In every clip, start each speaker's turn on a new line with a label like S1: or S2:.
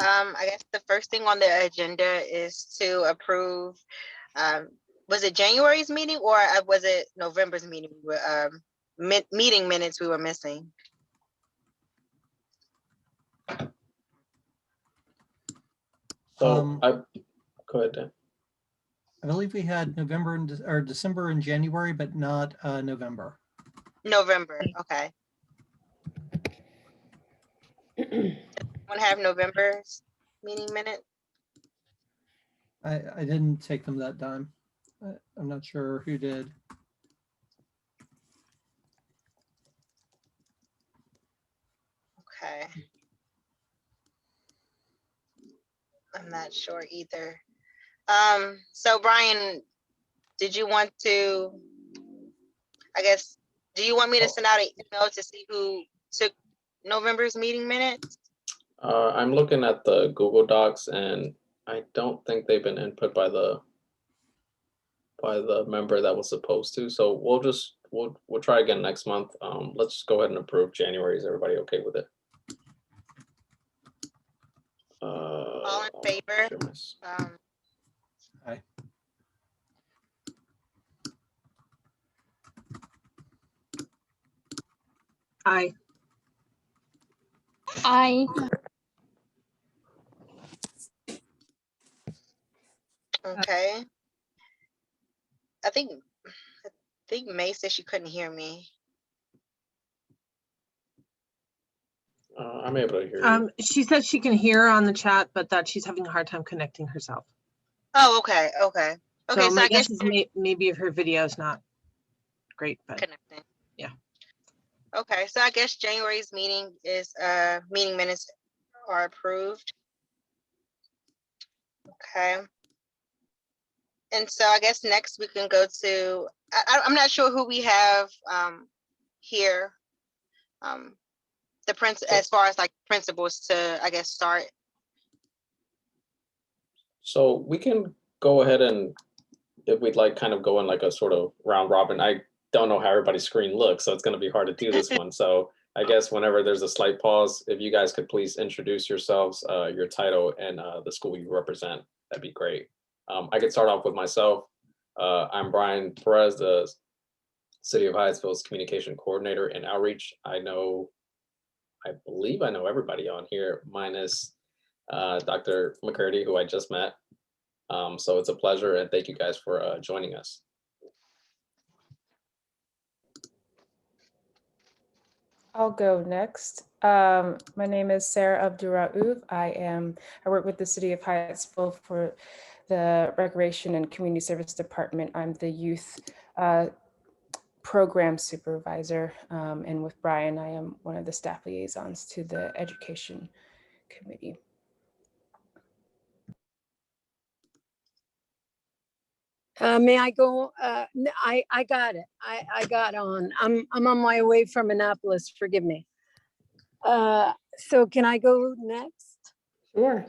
S1: I guess the first thing on the agenda is to approve, was it January's meeting or was it November's meeting? Meeting minutes we were missing.
S2: So go ahead, Dan.
S3: I believe we had November or December and January, but not November.
S1: November, okay. Want to have November's meeting minute?
S3: I didn't take them that time. I'm not sure who did.
S1: Okay. I'm not sure either. So Brian, did you want to, I guess, do you want me to send out an email to see who took November's meeting minutes?
S2: I'm looking at the Google Docs and I don't think they've been input by the member that was supposed to. So we'll try again next month. Let's just go ahead and approve January. Is everybody okay with it?
S1: All in favor?
S3: Aye.
S4: Aye.
S5: Aye.
S1: Okay. I think May said she couldn't hear me.
S2: I'm able to hear you.
S4: She said she can hear on the chat, but that she's having a hard time connecting herself.
S1: Oh, okay. So
S4: So my
S1: I guess
S4: guess is maybe if her video is not great, but
S1: connecting.
S4: Yeah.
S1: Okay, so I guess January's meeting is meeting minutes are approved. Okay. And so I guess next we can go to, I'm not sure who we have here. As far as like principals to, I guess, start.
S2: So we can go ahead and, if we'd like, kind of go in like a sort of round robin. I don't know how everybody's screen looks, so it's going to be hard to do this one. So I guess whenever there's a slight pause, if you guys could please introduce yourselves, your title and the school you represent, that'd be great. I could start off with myself. I'm Brian Perez, the City of Hyattsville's Communication Coordinator and Outreach. I believe I know everybody on here, minus Dr. McCurdy, who I just met. So it's a pleasure, and thank you guys for joining us.
S6: I'll go next. My name is Sarah Abdurraouf. I work with the City of Hyattsville for the Recreation and Community Service Department. I'm the youth program supervisor, and with Brian, I am one of the staff liaisons to the Education Committee.
S5: May I go? I got it. I got on. I'm on my way from Annapolis. Forgive me. So can I go next?
S7: Sure.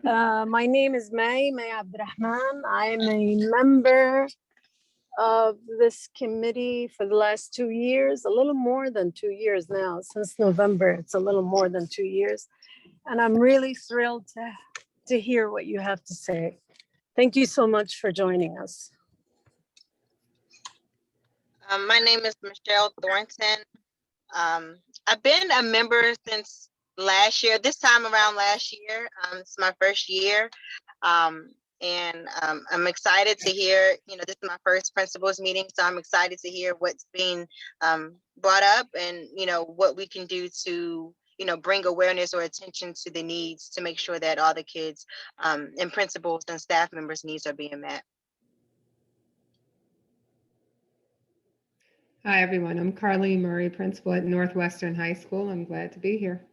S5: My name is May Abdurrahman. I'm a member of this committee for the last 2 years, a little more than 2 years now. Since November, it's a little more than 2 years. And I'm really thrilled to hear what you have to say. Thank you so much for joining us.
S1: My name is Michelle Thornton. I've been a member since last year. This time around last year, it's my first year. And I'm excited to hear, this is my first principals meeting, so I'm excited to hear what's being brought up and, what we can do to, bring awareness or attention to the needs to make sure that all the kids and principals and staff members' needs are being met.
S7: Hi, everyone. I'm Carly Murray, principal at Northwestern High School. I'm glad to be here.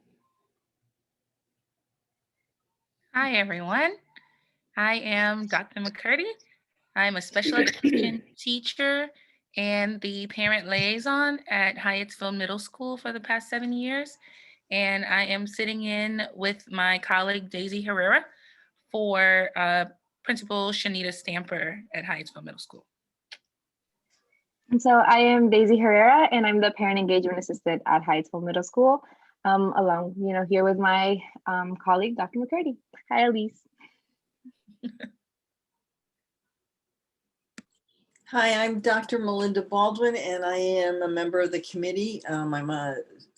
S8: Hi, everyone. I am Dr. McCurdy. I'm a special education teacher and the parent liaison at Hyattsville Middle School for the past 7 years. And I am sitting in with my colleague, Daisy Herrera, for Principal Shanita Stamper at Hyattsville Middle School.
S9: And so I am Daisy Herrera, and I'm the Parent Engagement Assistant at Hyattsville Middle School. along, here with my colleague, Dr. McCurdy. Hi, Elise.
S10: Hi, I'm Dr. Melinda Baldwin, and I am a member of the committee. I'm a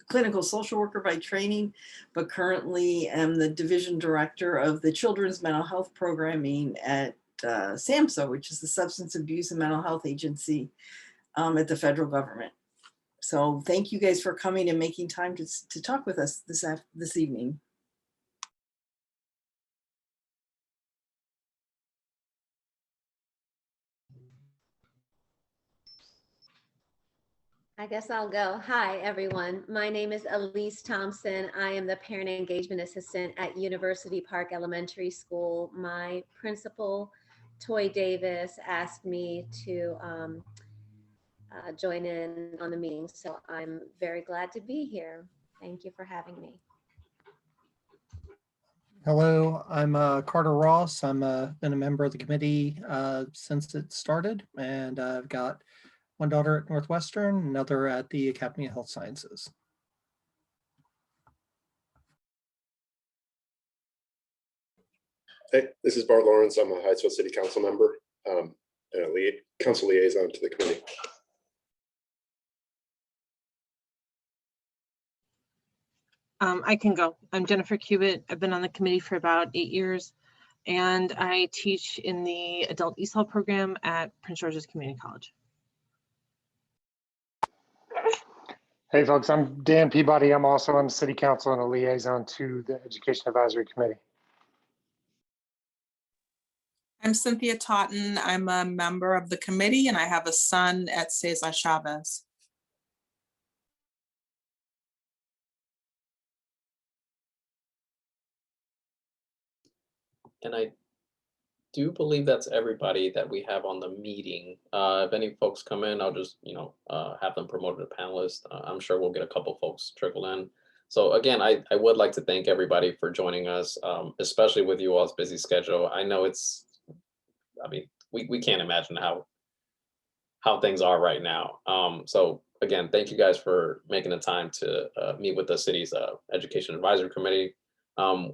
S10: clinical social worker by training, but currently am the division director of the Children's Mental Health Programming at SAMHSA, which is the Substance Abuse and Mental Health Agency at the federal government. So thank you guys for coming and making time to talk with us this evening.
S11: I guess I'll go. Hi, everyone. My name is Elise Thompson. I am the Parent Engagement Assistant at University Park Elementary School. My principal, Toy Davis, asked me to join in on the meeting, so I'm very glad to be here. Thank you for having me.
S3: Hello, I'm Carter Ross. I'm been a member of the committee since it started, and I've got one daughter at Northwestern, another at the Academy of Health Sciences.
S12: Hey, this is Bart Lawrence. I'm a Hyattsville City Council member and a council liaison to the committee.
S4: I can go. I'm Jennifer Cubitt. I've been on the committee for about 8 years, and I teach in the adult ESOL program at Prince George's Community College.
S13: Hey folks, I'm Dan Peabody. I'm also on the city council and a liaison to the Education Advisory Committee.
S14: I'm Cynthia Totten. I'm a member of the committee and I have a son at Cesar Chavez.
S2: And I do believe that's everybody that we have on the meeting. If any folks come in, I'll just, have them promoted to panelist. I'm sure we'll get a couple folks trickle in. So again, I would like to thank everybody for joining us, especially with you all's busy schedule. I know we can't imagine how things are right now. So again, thank you guys for making the time to meet with the city's Education Advisory Committee.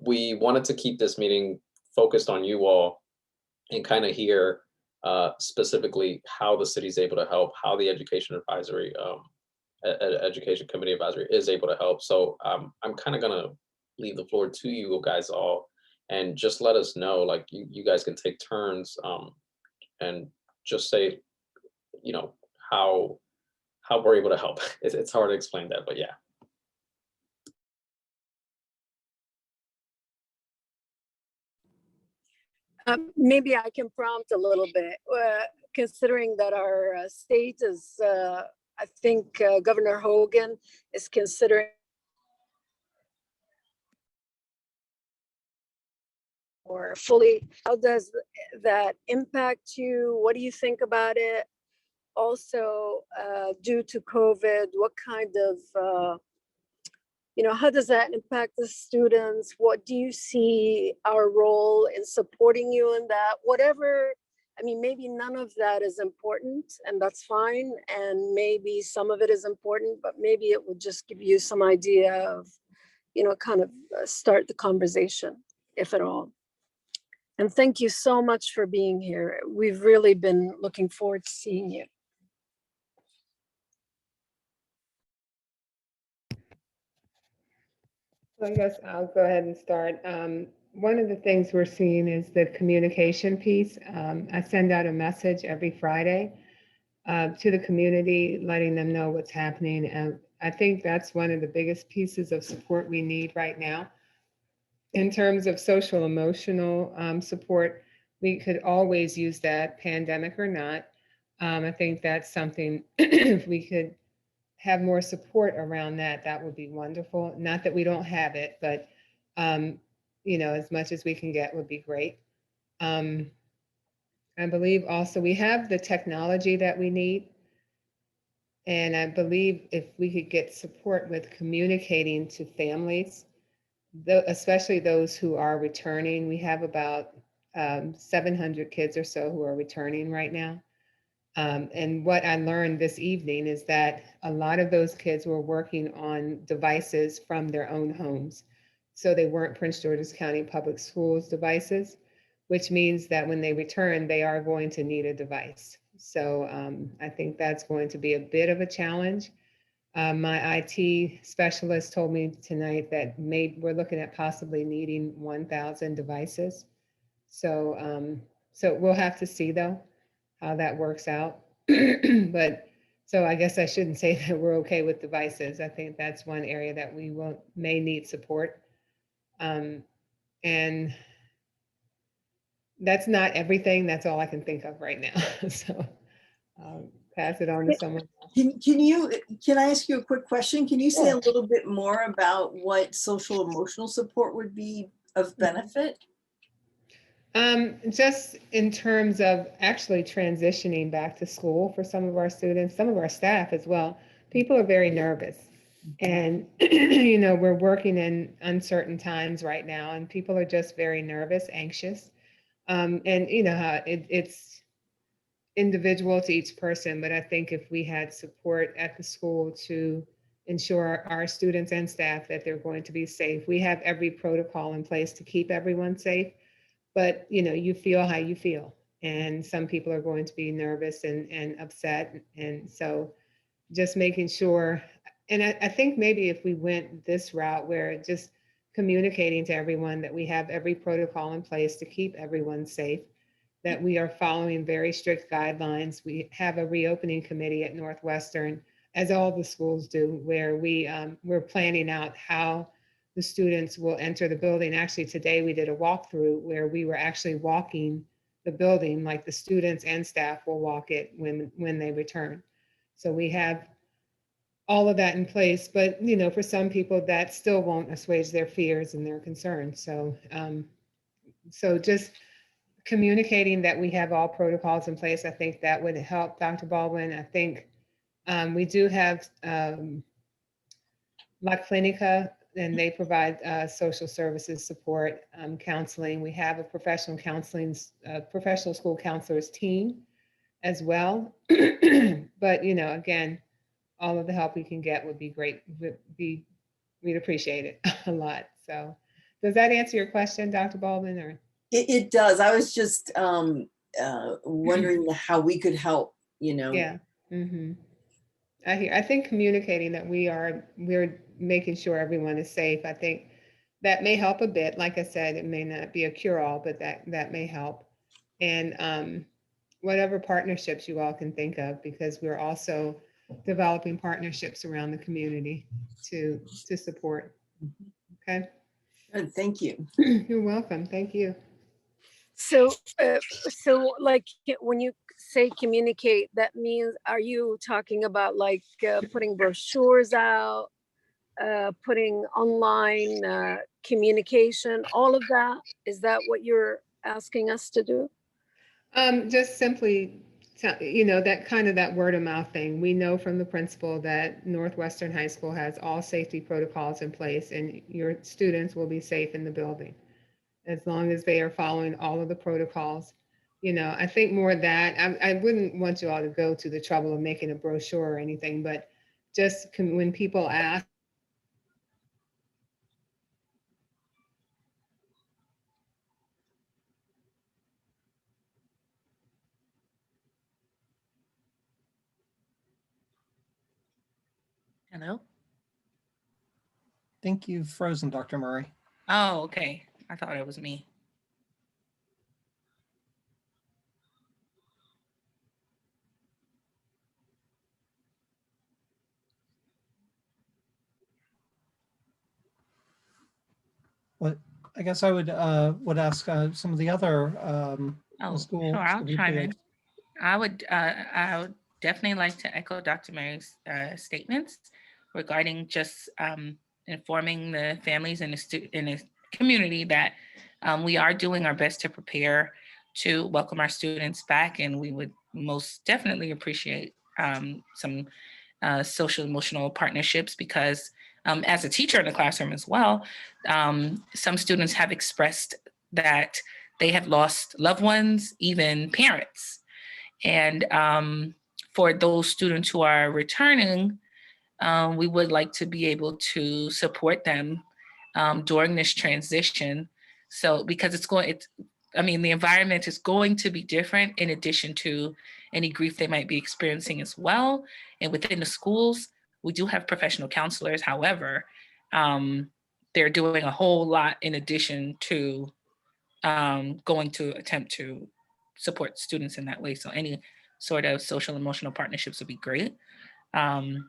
S2: We wanted to keep this meeting focused on you all and kind of hear specifically how the city's able to help, how the Education Advisory, Education Committee Advisory is able to help. So I'm kind of gonna leave the floor to you guys all and just let us know, like you guys can take turns and just say, how we're able to help. It's hard to explain that, but yeah.
S5: Maybe I can prompt a little bit, considering that our state is, I think Governor Hogan is considering or fully. How does that impact you? What do you think about it? Also, due to COVID, what kind of how does that impact the students? What do you see our role in supporting you in that? Whatever, maybe none of that is important and that's fine. And maybe some of it is important, but maybe it would just give you some idea of, kind of start the conversation, if at all. And thank you so much for being here. We've really been looking forward to seeing you.
S7: So I guess I'll go ahead and start. One of the things we're seeing is the communication piece. I send out a message every Friday to the community, letting them know what's happening. And I think that's one of the biggest pieces of support we need right now. In terms of social emotional support, we could always use that, pandemic or not. I think that's something, if we could have more support around that, that would be wonderful. Not that we don't have it, but as much as we can get would be great. I believe also we have the technology that we need. And I believe if we could get support with communicating to families, especially those who are returning, we have about 700 kids or so who are returning right now. And what I learned this evening is that a lot of those kids were working on devices from their own homes. So they weren't Prince George's County Public Schools devices, which means that when they return, they are going to need a device. So I think that's going to be a bit of a challenge. My IT specialist told me tonight that we're looking at possibly needing 1,000 devices. So, so we'll have to see though how that works out. But so I guess I shouldn't say that we're okay with devices. I think that's one area that we may need support. And that's not everything. That's all I can think of right now. So pass it on to someone else.
S10: Can I ask you a quick question? Can you say
S7: Sure.
S10: a little bit more about what social emotional support would be of benefit?
S7: Just in terms of actually transitioning back to school for some of our students, some of our staff as well, people are very nervous. And, you know, we're working in uncertain times right now, and people are just very nervous, anxious. And you know how it's individual to each person, but I think if we had support at the school to ensure our students and staff that they're going to be safe, we have every protocol in place to keep everyone safe. But you know, you feel how you feel, and some people are going to be nervous and upset, and so just making sure. And I think maybe if we went this route where just communicating to everyone that we have every protocol in place to keep everyone safe, that we are following very strict guidelines. We have a reopening committee at Northwestern, as all the schools do, where we're planning out how the students will enter the building. Actually, today we did a walkthrough where we were actually walking the building, like the students and staff will walk it when they return. So we have all of that in place, but you know, for some people that still won't assuage their fears and their concerns. So, so just communicating that we have all protocols in place, I think that would help, Dr. Baldwin. I think we do have La Clinica, and they provide social services support, counseling. We have a professional school counselors team as well. But you know, again, all of the help we can get would be great. We'd appreciate it a lot. So, does that answer your question, Dr. Baldwin? Or
S10: It does. I was just wondering how we could help. You know.
S7: Yeah. Mm-hmm. I think communicating that we're making sure everyone is safe. I think that may help a bit. Like I said, it may not be a cure-all, but that may help. And whatever partnerships you all can think of, because we're also developing partnerships around the community to support. Okay.
S10: Good, thank you.
S7: You're welcome. Thank you.
S5: So, so like when you say communicate, that means, are you talking about like putting brochures out, putting online communication, all of that? Is that what you're asking us to do?
S7: Just simply, you know, that word of mouth thing. We know from the principal that Northwestern High School has all safety protocols in place, and your students will be safe in the building as long as they are following all of the protocols. You know, I think more that I wouldn't want you all to go to the trouble of making a brochure or anything, but just when people ask,
S8: Hello?
S3: I think you've frozen, Dr. Murray.
S8: Oh, okay. I thought it was me.
S3: What I guess I would ask some of the other school.
S8: Sure, I'll
S3: school
S8: chime
S3: people.
S8: in. I would definitely like to echo Dr. Mary's statements regarding just informing the families and the community that we are doing our best to prepare to welcome our students back, and we would most definitely appreciate some social emotional partnerships, because as a teacher in the classroom as well, some students have expressed that they have lost loved ones, even parents. And for those students who are returning, we would like to be able to support them during this transition. So because the environment is going to be different in addition to any grief they might be experiencing as well. And within the schools, we do have professional counselors. However, they're doing a whole lot in addition to going to attempt to support students in that way. So any sort of social emotional partnerships would be great. The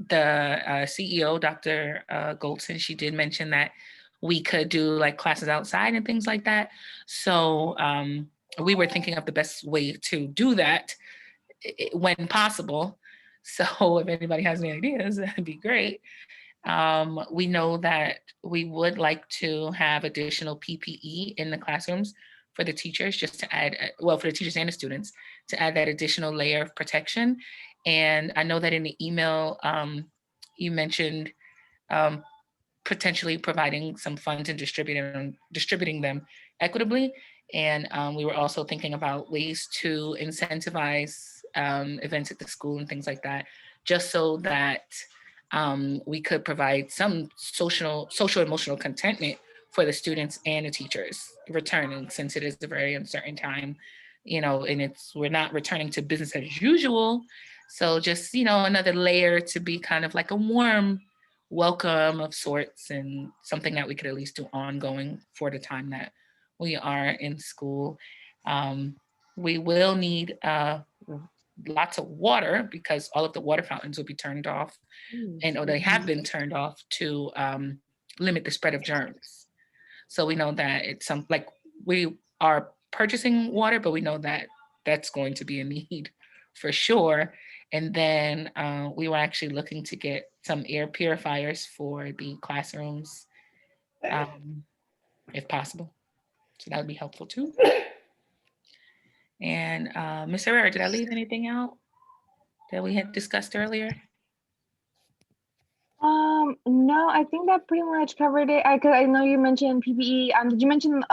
S8: CEO, Dr. Goldson, she did mention that we could do like classes outside and things like that. So we were thinking of the best way to do that when possible. So if anybody has any ideas, that'd be great. We know that we would like to have additional PPE in the classrooms for the teachers, just to add, well, for the teachers and the students, to add that additional layer of protection. And I know that in the email, you mentioned potentially providing some funds and distributing them equitably. And we were also thinking about ways to incentivize events at the school and things like that, just so that we could provide some social emotional contentment for the students and the teachers returning, since it is a very uncertain time, and we're not returning to business as usual. So just, another layer to be kind of like a warm welcome of sorts, and something that we could at least do ongoing for the time that we are in school. We will need lots of water, because all of the water fountains will be turned off, or they have been turned off to limit the spread of germs. So we know that we are purchasing water, but we know that that's going to be a need for sure. And then we were actually looking to get some air purifiers for the classrooms, if possible. So that would be helpful too. And Ms. Herrera, did I leave anything out that we had discussed earlier?
S9: No, I think that pretty much covered it. Cause I know you mentioned PPE. Did you mention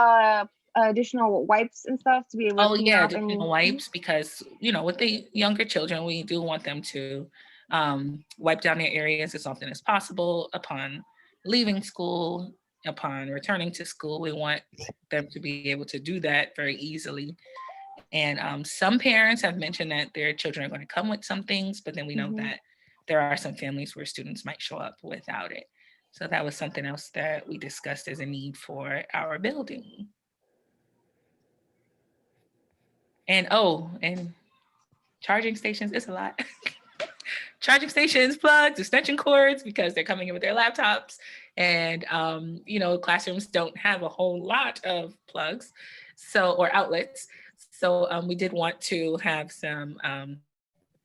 S9: additional wipes and stuff to be able to clean up
S8: additional wipes, because with the younger children, we do want them to wipe down their areas as often as possible upon leaving school, upon returning to school. We want them to be able to do that very easily. And some parents have mentioned that their children are going to come with some things, but then we know that there are some families where students might show up without it. So that was something else that we discussed as a need for our building. And charging stations, it's a lot. Charging stations, plugs, extension cords, because they're coming in with their laptops. And, classrooms don't have a whole lot of plugs, or outlets. So we did want to have some,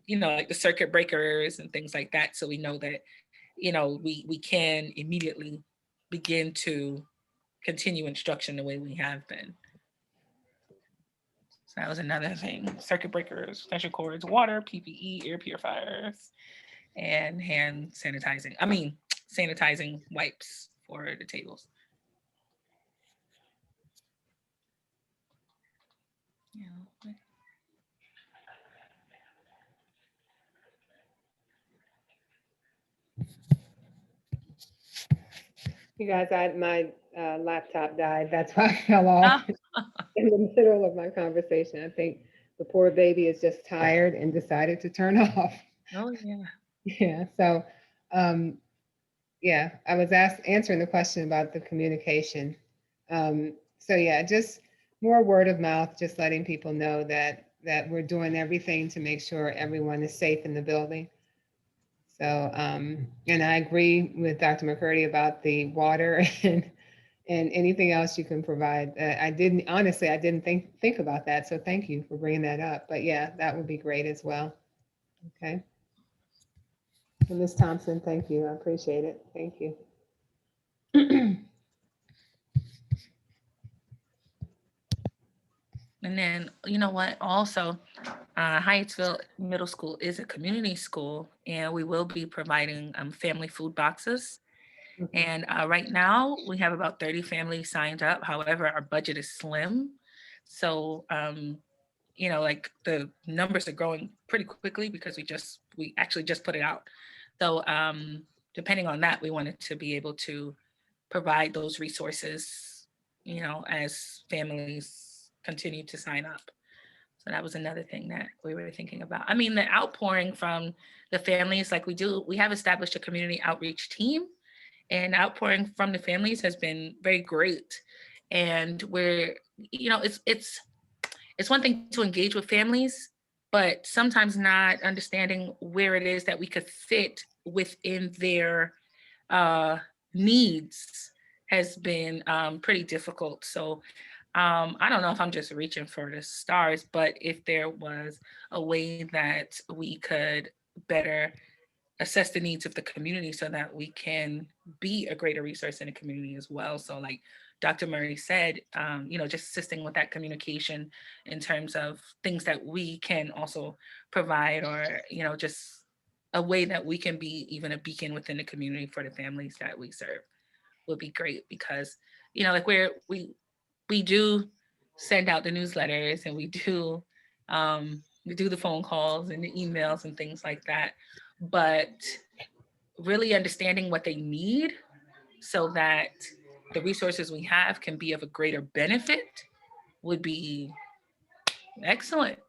S8: like the circuit breakers and things like that. So we know that, we can immediately begin to continue instruction the way we have been. So that was another thing: circuit breakers, extension cords, water, PPE, air purifiers, and sanitizing wipes for the tables. Yeah.
S7: You guys, my laptop died. That's why I fell off in the middle of my conversation. I think the poor baby is just tired and decided to turn off.
S8: Oh, yeah.
S7: Yeah. So, I was answering the question about the communication. So yeah, just more word of mouth, just letting people know that we're doing everything to make sure everyone is safe in the building. So, and I agree with Dr. McCurdy about the water and anything else you can provide. I didn't think about that. So thank you for bringing that up. But yeah, that would be great as well. Okay. And Ms. Thompson, thank you. I appreciate it. Thank you.
S8: And then, you know what, also, Hyattsville Middle School is a community school, and we will be providing family food boxes. And right now we have about 30 families signed up. However, our budget is slim. So you know, like the numbers are growing pretty quickly because we actually just put it out. So depending on that, we wanted to be able to provide those resources, you know, as families continue to sign up. So that was another thing that we were thinking about. I mean, the outpouring from the families, like we have established a community outreach team, and outpouring from the families has been very great. And we're, you know, it's one thing to engage with families, but sometimes not understanding where it is that we could fit within their needs has been pretty difficult. So I don't know if I'm just reaching for the stars, but if there was a way that we could better assess the needs of the community so that we can be a greater resource in the community as well. So like Dr. Murray said, you know, just assisting with that communication in terms of things that we can also provide, or, you know, just a way that we can be even a beacon within the community for the families that we serve would be great. Because, you know, like we do send out the newsletters, and we do the phone calls and the emails and things like that, but really understanding what they need so that the resources we have can be of a greater benefit would be excellent.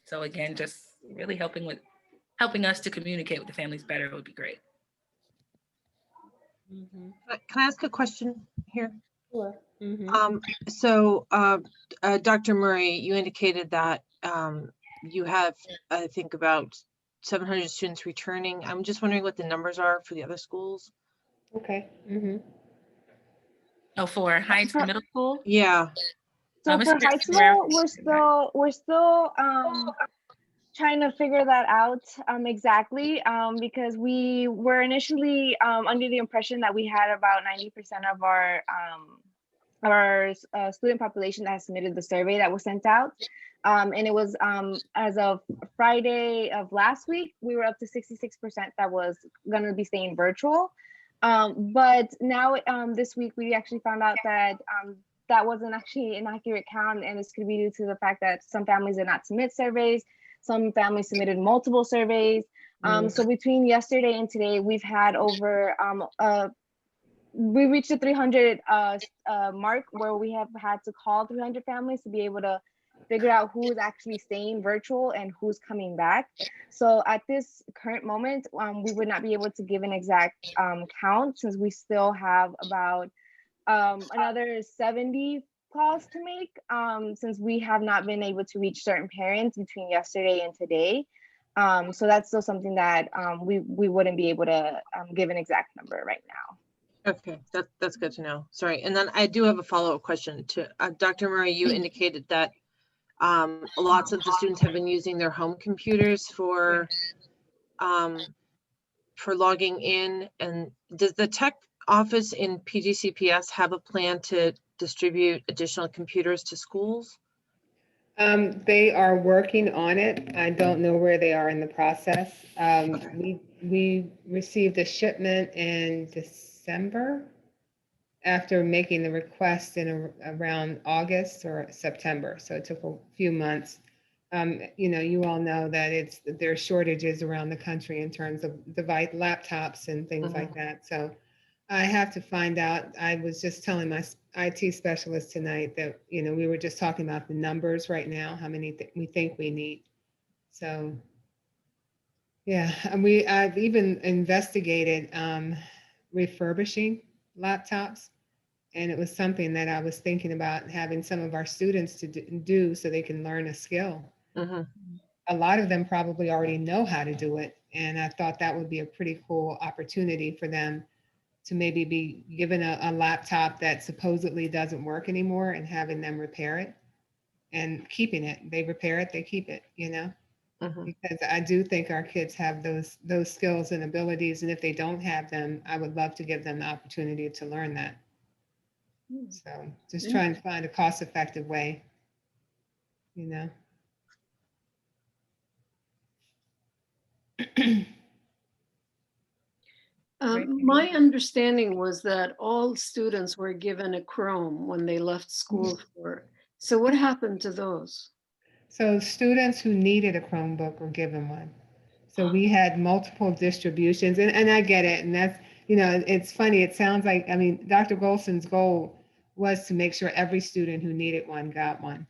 S8: So again, just really helping us to communicate with the families better would be great.
S4: Can I ask a question here?
S6: Sure.
S4: So Dr. Murray, you indicated that you have, I think, about 700 students returning. I'm just wondering what the numbers are for the other schools.
S7: Okay.
S8: Oh, for Hyattsville Middle School?
S4: Yeah.
S9: So for Hyattsville, we're still trying to figure that out exactly, because we were initially under the impression that we had about 90% of our student population that has submitted the survey that was sent out. And it was as of Friday of last week, we were up to 66% that was going to be staying virtual. But now this week, we actually found out that that wasn't actually an accurate count, and this could be due to the fact that some families did not submit surveys. Some families submitted multiple surveys. So between yesterday and today, we've had over, we reached the 300 mark, where we have had to call 300 families to be able to figure out who's actually staying virtual and who's coming back. So at this current moment, we would not be able to give an exact count, since we still have about another 70 calls to make, since we have not been able to reach certain parents between yesterday and today. So that's still something that we wouldn't be able to give an exact number right now.
S4: Okay, that's good to know. Sorry. And then I do have a follow-up question to Dr. Murray. You indicated that lots of the students have been using their home computers for logging in. And does the tech office in PGCPS have a plan to distribute additional computers to schools?
S7: They are working on it. I don't know where they are in the process. We received a shipment in December after making the request in around August or September. So it took a few months. You know, you all know that there are shortages around the country in terms of device laptops and things like that. So I have to find out. I was just telling my IT specialist tonight that, you know, we were just talking about the numbers right now, how many we think we need. So yeah, and I've even investigated refurbishing laptops. And it was something that I was thinking about having some of our students to do so they can learn a skill. A lot of them probably already know how to do it. And I thought that would be a pretty cool opportunity for them to maybe be given a laptop that supposedly doesn't work anymore and having them repair it and keeping it. They repair it, they keep it, you know? Because I do think our kids have those skills and abilities. And if they don't have them, I would love to give them the opportunity to learn that. So just trying to find a cost-effective way, you know.
S5: My understanding was that all students were given a Chrome when they left school for. So what happened to those?
S7: So students who needed a Chromebook were given one. So we had multiple distributions, and I get it. And that's, it's funny. It sounds like, I mean, Dr. Golson's goal was to make sure every student who needed one got one.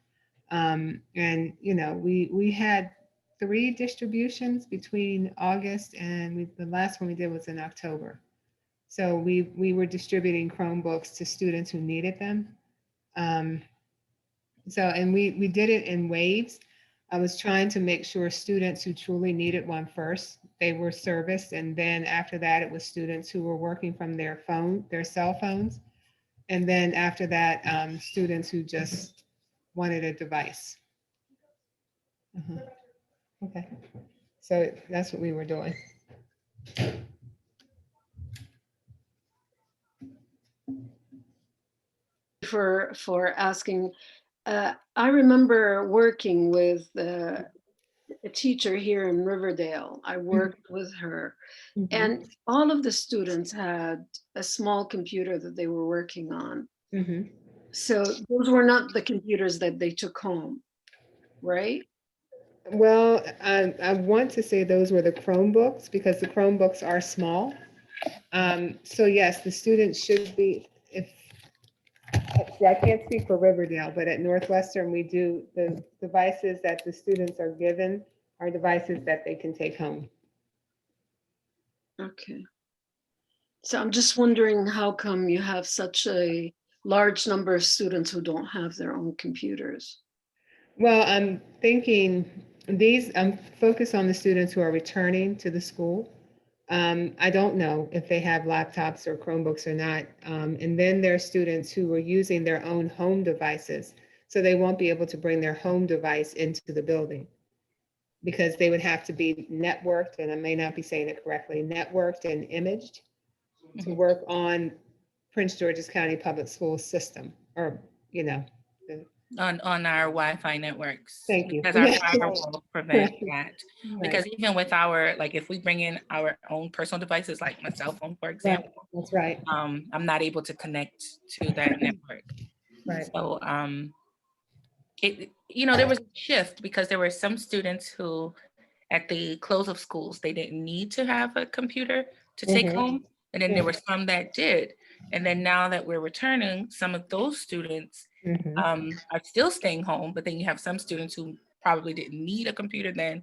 S7: And, we had 3 distributions between August and the last one we did was in October. So we were distributing Chromebooks to students who needed them. And we did it in waves. I was trying to make sure students who truly needed one first, they were serviced. And then after that, it was students who were working from their cell phones. And then after that, students who just wanted a device. Okay. So that's what we were doing.
S5: For asking. I remember working with a teacher here in Riverdale. I worked with her, and all of the students had a small computer that they were working on. So those were not the computers that they took home, right?
S7: Well, I want to say those were the Chromebooks because the Chromebooks are small. So yes, the students should be, I can't speak for Riverdale, but at Northwestern, we do the devices that the students are given are devices that they can take home.
S5: Okay. So I'm just wondering how come you have such a large number of students who don't have their own computers?
S7: Well, I'm thinking I'm focused on the students who are returning to the school. I don't know if they have laptops or Chromebooks or not. And then there are students who are using their own home devices. So they won't be able to bring their home device into the building because they would have to be networked, and I may not be saying it correctly, networked and imaged to work on Prince George's County Public Schools system, or,
S8: on our Wi-Fi networks.
S7: Thank you.
S8: Because our firewall prevents that.
S7: Right.
S8: Because even with our, like, if we bring in our own personal devices, like my cell phone, for example,
S7: That's right.
S8: I'm not able to connect to that network.
S7: Right.
S8: So, there was a shift because there were some students who, at the close of schools, they didn't need to have a computer to take home. And then there were some that did. And then now that we're returning, some of those students are still staying home, but then you have some students who probably didn't need a computer then,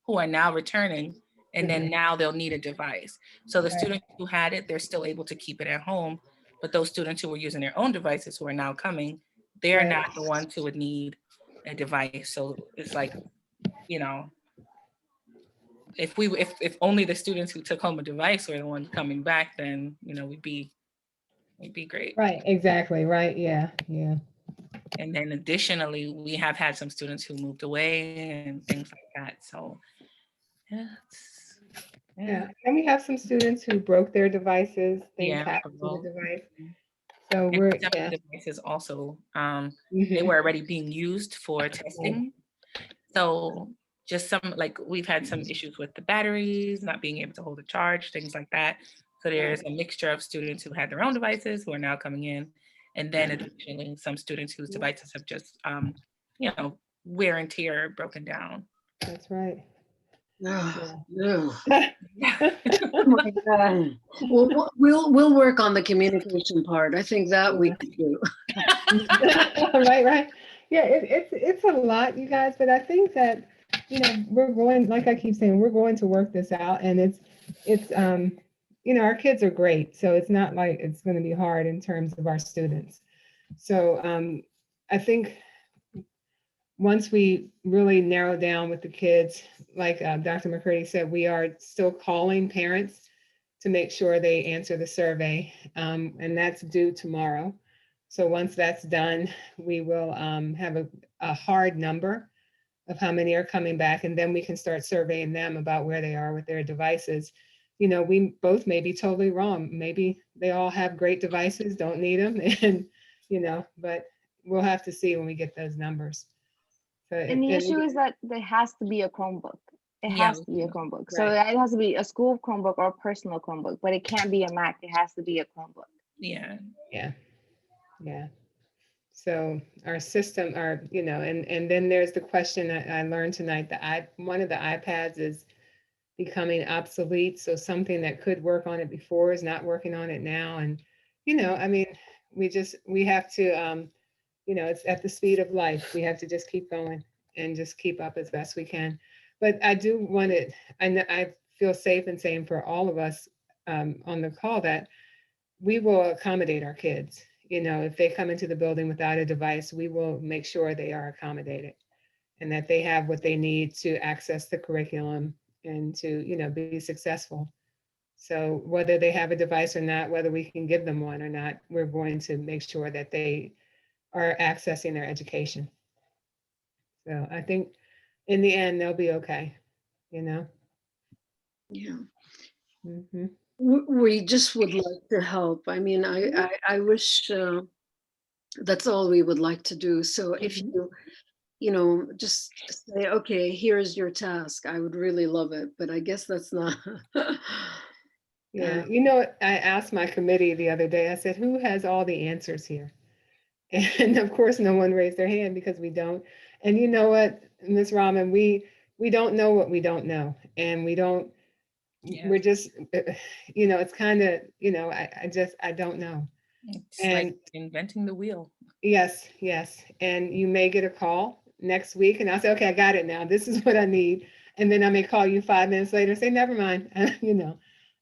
S8: who are now returning, and then now they'll need a device. So the students who had it, they're still able to keep it at home, but those students who were using their own devices who are now coming, they're not the ones who would need a device. So it's like, if only the students who took home a device were the ones coming back, then we'd be great.
S7: Right, exactly, right, yeah.
S8: And then additionally, we have had some students who moved away and things like that. So
S7: yeah. And we have some students who broke their devices, things happened to the device. So
S8: and
S7: we're
S8: some of the devices also, they were already being used for testing. So just some, like, we've had some issues with the batteries not being able to hold a charge, things like that. So there's a mixture of students who had their own devices who are now coming in, and then additionally some students whose devices have just wear and tear, broken down.
S7: That's right.
S5: No. Oh my God. We'll work on the communication part. I think that we can do.
S7: Right. Yeah, it's a lot, you guys, but I think that we're going, like I keep saying, we're going to work this out, and it's our kids are great, so it's not like it's going to be hard in terms of our students. So I think once we really narrow down with the kids, like Dr. McCurdy said, we are still calling parents to make sure they answer the survey, and that's due tomorrow. So once that's done, we will have a hard number of how many are coming back, and then we can start surveying them about where they are with their devices. We both may be totally wrong. Maybe they all have great devices, don't need them, and but we'll have to see when we get those numbers. So
S9: and the issue is that there has to be a Chromebook. It has to be a Chromebook. So it has to be a school Chromebook or a personal Chromebook, but it can't be a Mac. It has to be a Chromebook.
S8: Yeah.
S7: So our system, and then there's the question that I learned tonight, one of the iPads is becoming obsolete. So something that could work on it before is not working on it now. And, I mean, we have to, it's at the speed of life. We have to just keep going and just keep up as best we can. But I do want it, I feel safe in saying for all of us on the call that we will accommodate our kids. If they come into the building without a device, we will make sure they are accommodated and that they have what they need to access the curriculum and to, be successful. So whether they have a device or not, whether we can give them one or not, we're going to make sure that they are accessing their education. So I think in the end, they'll be okay,
S15: Yeah.
S7: Mm-hmm.
S15: We just would like to help. I mean, I wish that's all we would like to do. So if you just say, okay, here's your task, I would really love it. But I guess that's not.
S7: Yeah. I asked my committee the other day, I said, who has all the answers here? And of course, no one raised their hand because we don't. And you know what, Ms. Rahman, we don't know what we don't know. And we don't, we're just, it's kind of, I don't know.
S8: It's like inventing the wheel.
S7: Yes, yes. And you may get a call next week and I'll say, okay, I got it now. This is what I need. And then I may call you 5 minutes later and say, never mind,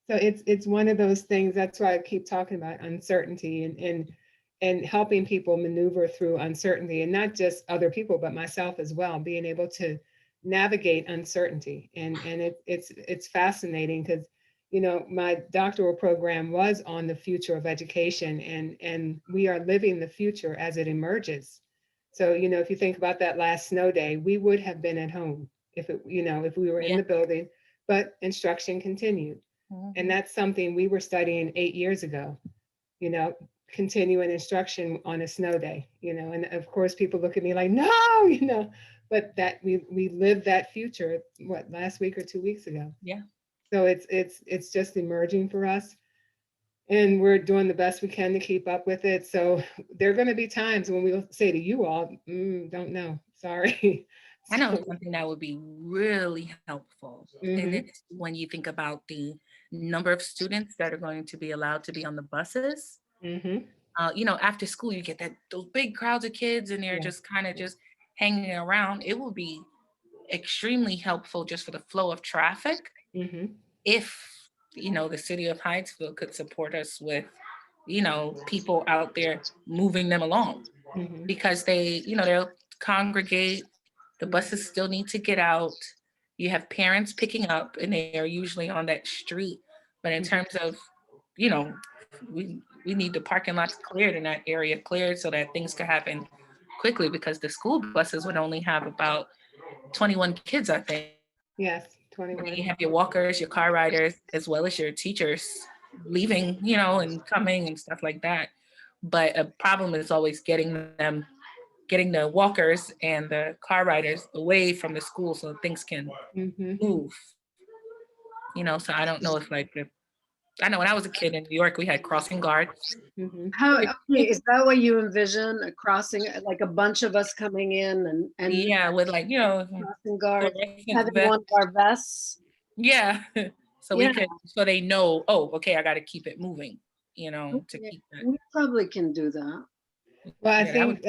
S7: So it's one of those things. That's why I keep talking about uncertainty and helping people maneuver through uncertainty, and not just other people, but myself as well, being able to navigate uncertainty. And it's fascinating because, my doctoral program was on the future of education, and we are living the future as it emerges. So, if you think about that last snow day, we would have been at home if we were in the building, but instruction continued. And that's something we were studying 8 years ago, continuing instruction on a snow day, and of course people look at me like, no, but that we lived that future, last week or 2 weeks ago.
S8: Yeah.
S7: So it's just emerging for us. And we're doing the best we can to keep up with it. So there are going to be times when we'll say to you all, don't know, sorry.
S8: I know something that would be really helpful. And it's when you think about the number of students that are going to be allowed to be on the buses. After school, you get those big crowds of kids and they're just kind of just hanging around. It will be extremely helpful just for the flow of traffic. If, the city of Hyattsville could support us with, people out there moving them along, because they'll congregate. The buses still need to get out. You have parents picking up and they are usually on that street. But in terms of, we need the parking lots cleared and that area cleared so that things could happen quickly, because the school buses would only have about 21 kids, I think.
S7: Yes, 21.
S8: You have your walkers, your car riders, as well as your teachers leaving, and coming and stuff like that. But a problem is always getting the walkers and the car riders away from the school so things can move. So I don't know if I know when I was a kid in New York, we had crossing guards.
S15: Is that what you envision, a crossing, like a bunch of us coming in and
S8: yeah, with
S15: crossing guards, having one of our vests?
S8: Yeah. So we could, so they know, oh, okay, I got to keep it moving, to keep that.
S15: We probably can do that.
S7: Well, I think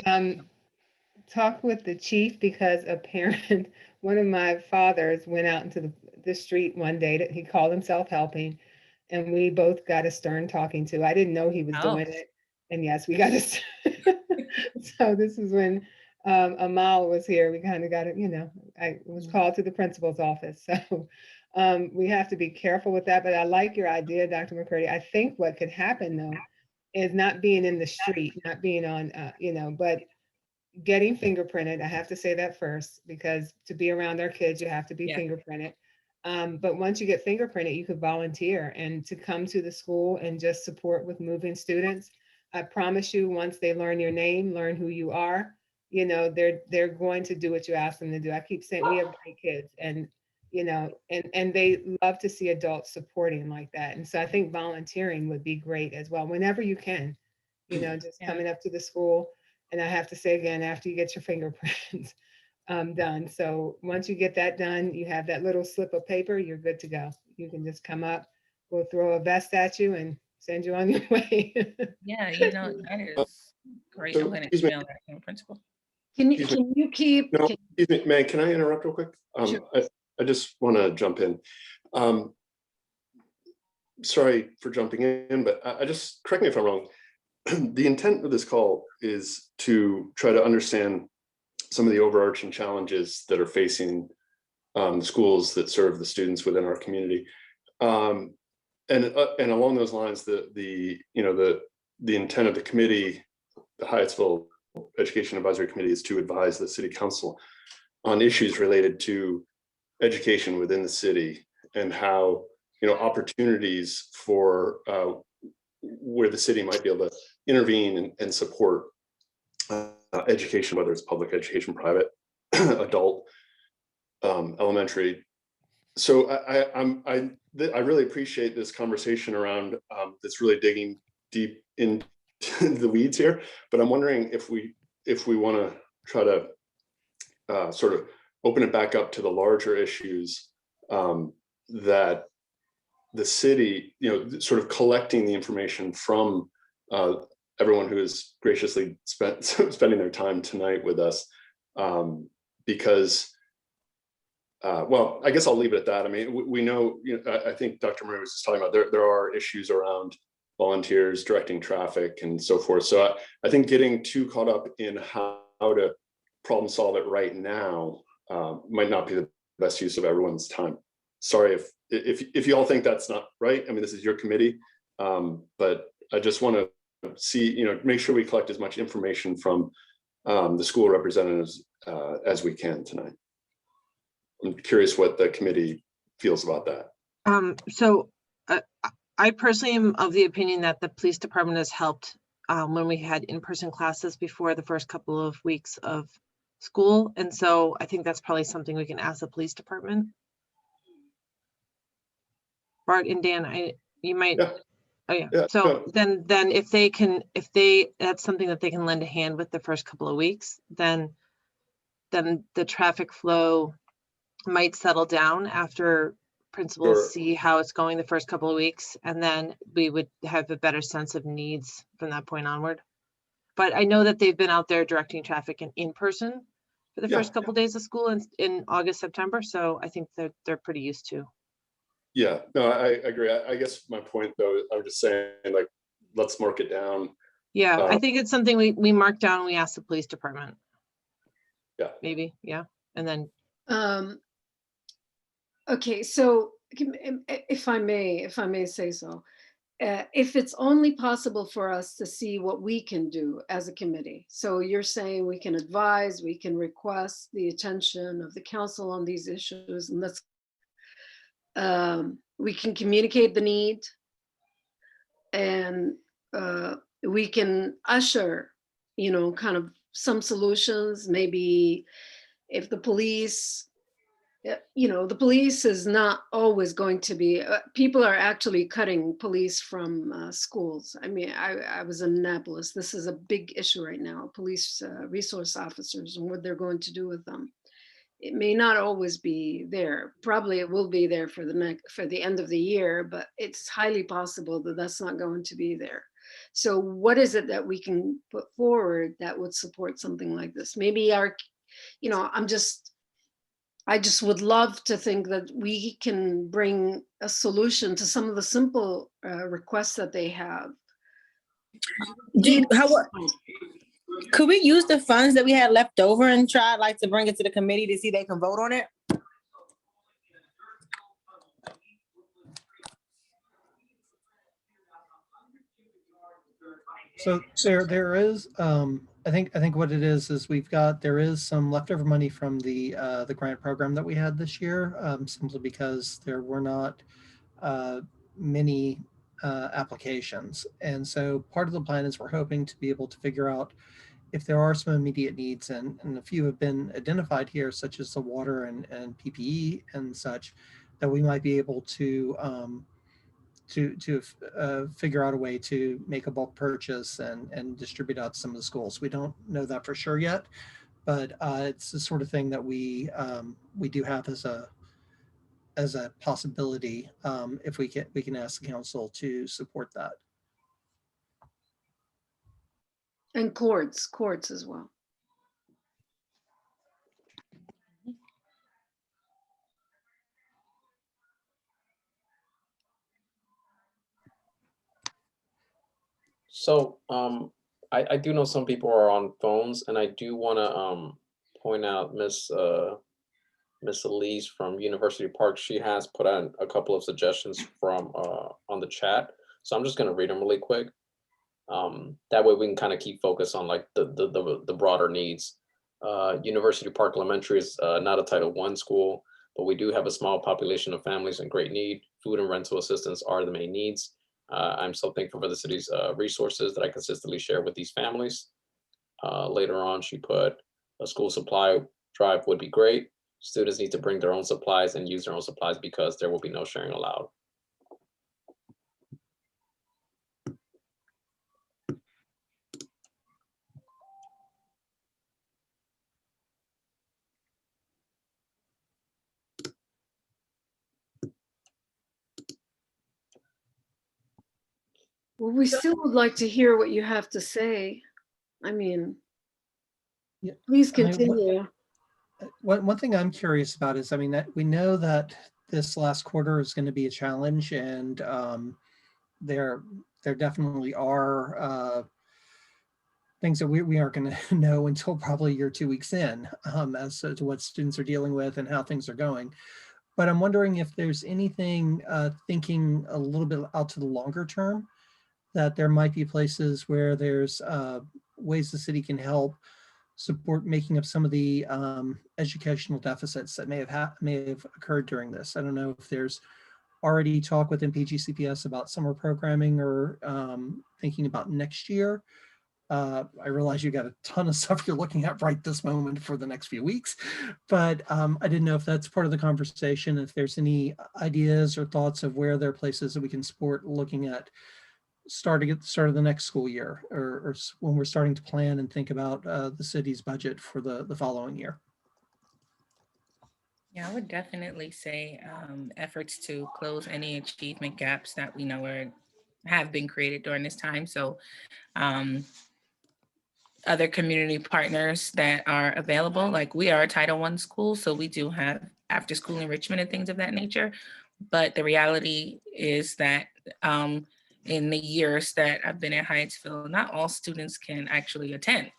S7: talk with the chief, because a parent, one of my fathers went out into the street one day that he called himself helping, and we both got a stern talking to. I didn't know he was doing it. And yes, we got a so this is when Amal was here. We kind of got it, I was called to the principal's office. So we have to be careful with that. But I like your idea, Dr. McCurdy. I think what could happen though is not being in the street, not being on, but getting fingerprinted. I have to say that first, because to be around our kids, you have to be fingerprinted. But once you get fingerprinted, you could volunteer and to come to the school and just support with moving students. I promise you, once they learn your name, learn who you are, they're going to do what you ask them to do. I keep saying we have great kids, and and they love to see adults supporting like that. And so I think volunteering would be great as well, whenever you can, just coming up to the school. And I have to say again, after you get your fingerprints done. So once you get that done, you have that little slip of paper, you're good to go. You can just come up, we'll throw a vest at you and send you on your way.
S8: Yeah, that is great.
S12: So,
S8: I'm going to
S12: excuse me.
S8: email that to the principal.
S15: Can
S12: Excuse me.
S15: you keep?
S12: No, excuse me, May, can I interrupt real quick?
S15: Sure.
S12: I just want to jump in. Sorry for jumping in, but I just, correct me if I'm wrong. The intent of this call is to try to understand some of the overarching challenges that are facing the schools that serve the students within our community. And along those lines, the intent of the committee, the Hyattsville Education Advisory Committee, is to advise the City Council on issues related to education within the city and how opportunities for where the city might be able to intervene and support education, whether it's public education, private, adult, elementary. So I really appreciate this conversation around that's really digging deep into the weeds here. But I'm wondering if we want to try to sort of open it back up to the larger issues that the city, sort of collecting the information from everyone who has graciously spending their time tonight with us, because, well, I guess I'll leave it at that. I mean, we know, I think Dr. Murray was just talking about there are issues around volunteers directing traffic and so forth. So I think getting too caught up in how to problem solve it right now might not be the best use of everyone's time. Sorry if you all think that's not right. I mean, this is your committee, but I just want to see, make sure we collect as much information from the school representatives as we can tonight. I'm curious what the committee feels about that.
S4: So I personally am of the opinion that the police department has helped when we had in-person classes before the first couple of weeks of school. And so I think that's probably something we can ask the police department. Bart and Dan, you might.
S12: Yeah.
S4: Oh yeah.
S12: Yeah,
S4: So then if that's something that they can lend a hand with the first couple of weeks, then the traffic flow might settle down after principals
S12: Sure.
S4: see how it's going the first couple of weeks, and then we would have a better sense of needs from that point onward. But I know that they've been out there directing traffic in person for the first couple of days of school in August, September. So I think they're pretty used to.
S12: Yeah, no, I agree. I guess my point though, I'm just saying, like, let's mark it down.
S4: Yeah, I think it's something we mark down. We ask the police department.
S12: Yeah.
S4: Maybe. Yeah. And then.
S15: Okay, so if I may say so, if it's only possible for us to see what we can do as a committee. So you're saying we can advise, we can request the attention of the council on these issues, and we can communicate the need, and we can usher, kind of some solutions. Maybe if the police, the police is not always going to be, people are actually cutting police from schools. I mean, I was in Annapolis. This is a big issue right now, police resource officers and what they're going to do with them. It may not always be there. Probably it will be there for the end of the year, but it's highly possible that that's not going to be there. So what is it that we can put forward that would support something like this? Maybe I just would love to think that we can bring a solution to some of the simple requests that they have.
S16: Could we use the funds that we had left over and try to bring it to the committee to see they can vote on it?
S3: So there is, I think what it is there is some leftover money from the grant program that we had this year, simply because there were not many applications. And so part of the plan is we're hoping to be able to figure out if there are some immediate needs, and a few have been identified here, such as the water and PPE and such, that we might be able to figure out a way to make a bulk purchase and distribute out to some of the schools. We don't know that for sure yet, but it's the sort of thing that we do have as a possibility if we can ask the council to support that.
S15: And courts as well.
S2: So I do know some people are on phones, and I do want to point out Miss Elise from University Park. She has put out a couple of suggestions from on the chat. So I'm just going to read them really quick. That way we can kind of keep focus on like the broader needs. University Park Elementary is not a Title I school, but we do have a small population of families in great need. Food and rental assistance are the main needs. I'm so thankful for the city's resources that I consistently share with these families. Later on, she put a school supply drive would be great. Students need to bring their own supplies and use their own supplies because there will be no sharing allowed.
S15: Well, we still would like to hear what you have to say. I mean,
S3: yeah,
S15: please continue.
S3: One thing I'm curious about is, I mean, that we know that this last quarter is going to be a challenge, and there definitely are things that we aren't going to know until probably year 2 weeks in, as to what students are dealing with and how things are going. But I'm wondering if there's anything thinking a little bit out to the longer term, that there might be places where there's ways the city can help support making up some of the educational deficits that may have occurred during this. I don't know if there's already talk within PGCPS about summer programming or thinking about next year. I realize you got a ton of stuff you're looking at right this moment for the next few weeks, but I didn't know if that's part of the conversation, if there's any ideas or thoughts of where there are places that we can support looking at starting at the start of the next school year, or when we're starting to plan and think about the city's budget for the following year.
S8: Yeah, I would definitely say efforts to close any achievement gaps that we know have been created during this time. So other community partners that are available, like we are a Title I school, so we do have after school enrichment and things of that nature. But the reality is that in the years that I've been at Hyattsville, not all students can actually attend.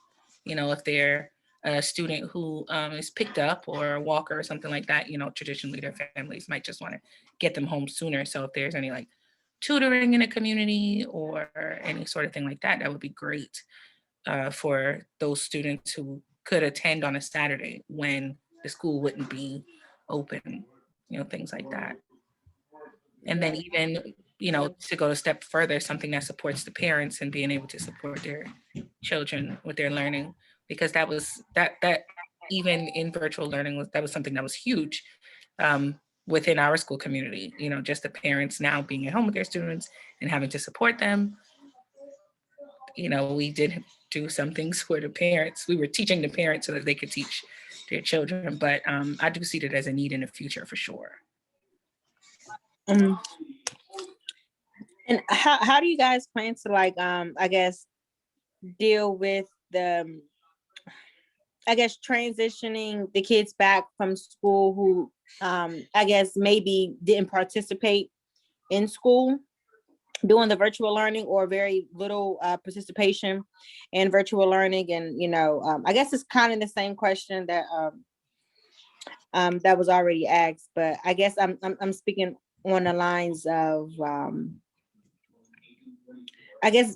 S8: You know, if they're a student who is picked up or a walker or something like that, you know, traditionally their families might just want to get them home sooner. So if there's any like tutoring in a community or any sort of thing like that, that would be great for those students who could attend on a Saturday when the school wouldn't be open, you know, things like that. And then even, you know, to go a step further, something that supports the parents and being able to support their children with their learning, because that was that even in virtual learning that was something that was huge within our school community. You know, just the parents now being at home with their students and having to support them. You know, we did do some things for the parents. We were teaching the parents so that they could teach their children, but I do see that as a need in the future for sure.
S16: And how do you guys plan to like I guess deal with the I guess transitioning the kids back from school who I guess maybe didn't participate in school doing the virtual learning or very little participation in virtual learning? And you know, I guess it's kind of the same question that that was already asked, but I guess I'm speaking on the lines of I guess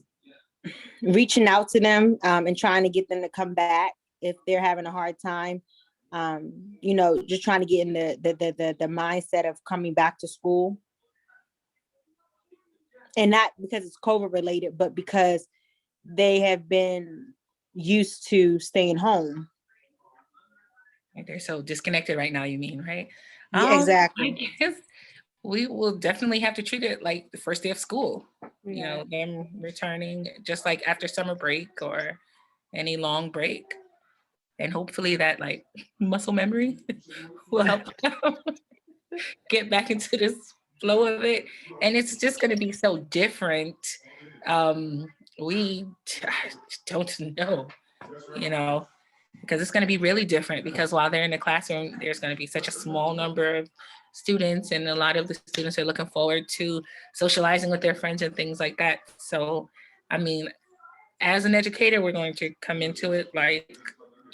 S16: reaching out to them and trying to get them to come back if they're having a hard time. You know, just trying to get in the mindset of coming back to school. And not because it's COVID related, but because they have been used to staying home.
S8: They're so disconnected right now, you mean, right?
S16: Yeah, exactly.
S8: I guess we will definitely have to treat it like the first day of school. You
S7: Yeah.
S8: know, them returning just like after summer break or any long break. And hopefully that like muscle memory will help them get back into this flow of it. And it's just going to be so different. Um, we don't know, you know, because it's going to be really different because while they're in the classroom, there's going to be such a small number of students and a lot of the students are looking forward to socializing with their friends and things like that. So, I mean, as an educator, we're going to come into it like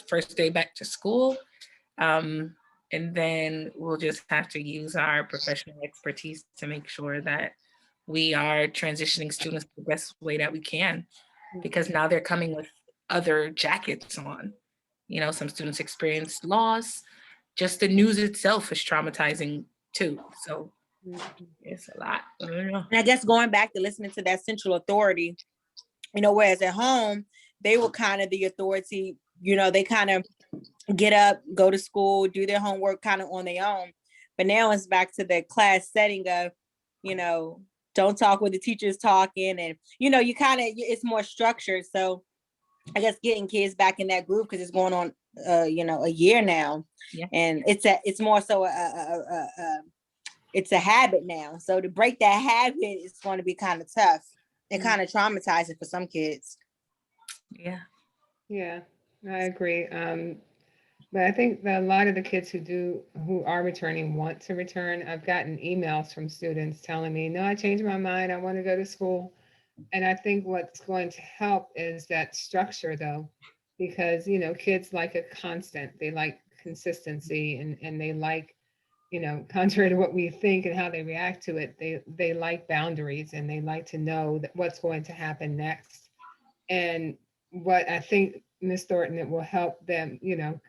S8: first day back to school. And then we'll just have to use our professional expertise to make sure that we are transitioning students the best way that we can, because now they're coming with other jackets on. You know, some students experience loss. Just the news itself is traumatizing too. So it's a lot. I don't know.
S16: And I guess going back to listening to that central authority, you know, whereas at home, they were kind of the authority, you know, they kind of get up, go to school, do their homework kind of on their own. But now it's back to the class setting of, you know, don't talk when the teacher's talking. And, you know, you kind of, it's more structured. So I guess getting kids back in that group, because it's going on, you know, a year now.
S8: Yeah.
S16: And it's more so it's a habit now. So to break that habit is going to be kind of tough and kind of traumatizing for some kids.
S8: Yeah.
S7: Yeah, I agree. But I think that a lot of the kids who are returning want to return. I've gotten emails from students telling me, no, I changed my mind. I want to go to school. And I think what's going to help is that structure though, because, you know, kids like a constant, they like consistency and they like, you know, contrary to what we think and how they react to it, they like boundaries and they like to know that what's going to happen next. And what I think, Ms. Thornton, it will help them, you know,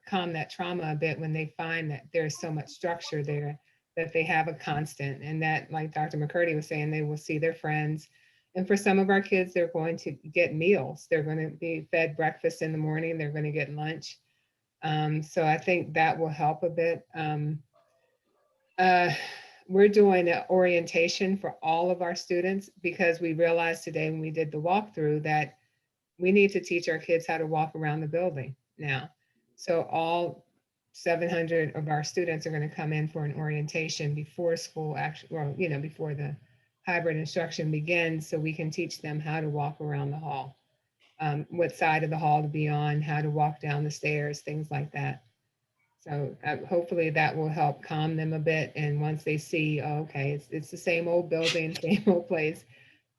S7: calm that trauma a bit when they find that there's so much structure there, that they have a constant, and that, like Dr. McCurdy was saying, they will see their friends. And for some of our kids, they're going to get meals. They're going to be fed breakfast in the morning. They're going to get lunch. So I think that will help a bit. We're doing an orientation for all of our students because we realized today when we did the walkthrough that we need to teach our kids how to walk around the building now. So all 700 of our students are going to come in for an orientation before school actually, well, you know, before the hybrid instruction begins, so we can teach them how to walk around the hall, what side of the hall to be on, how to walk down the stairs, things like that. So hopefully that will help calm them a bit. And once they see, oh, okay, it's the same old building, same old place,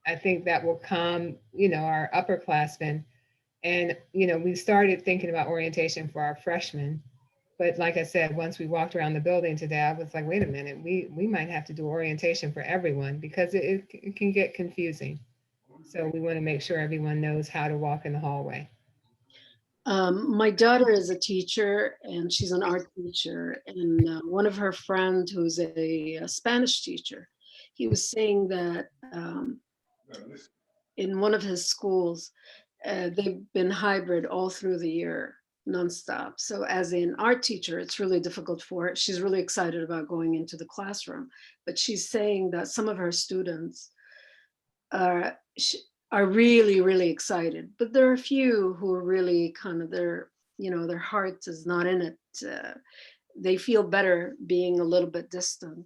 S7: I think that will calm, you know, our upperclassmen. And, you know, we started thinking about orientation for our freshmen. But like I said, once we walked around the building today, I was like, wait a minute, we might have to do orientation for everyone because it can get confusing. So we want to make sure everyone knows how to walk in the hallway.
S15: My daughter is a teacher and she's an art teacher. And one of her friends who's a Spanish teacher, he was saying that in one of his schools, they've been hybrid all through the year, nonstop. So as an art teacher, it's really difficult for her. She's really excited about going into the classroom, but she's saying that some of her students are really, really excited, but there are a few who are really kind of their heart is not in it. They feel better being a little bit distant.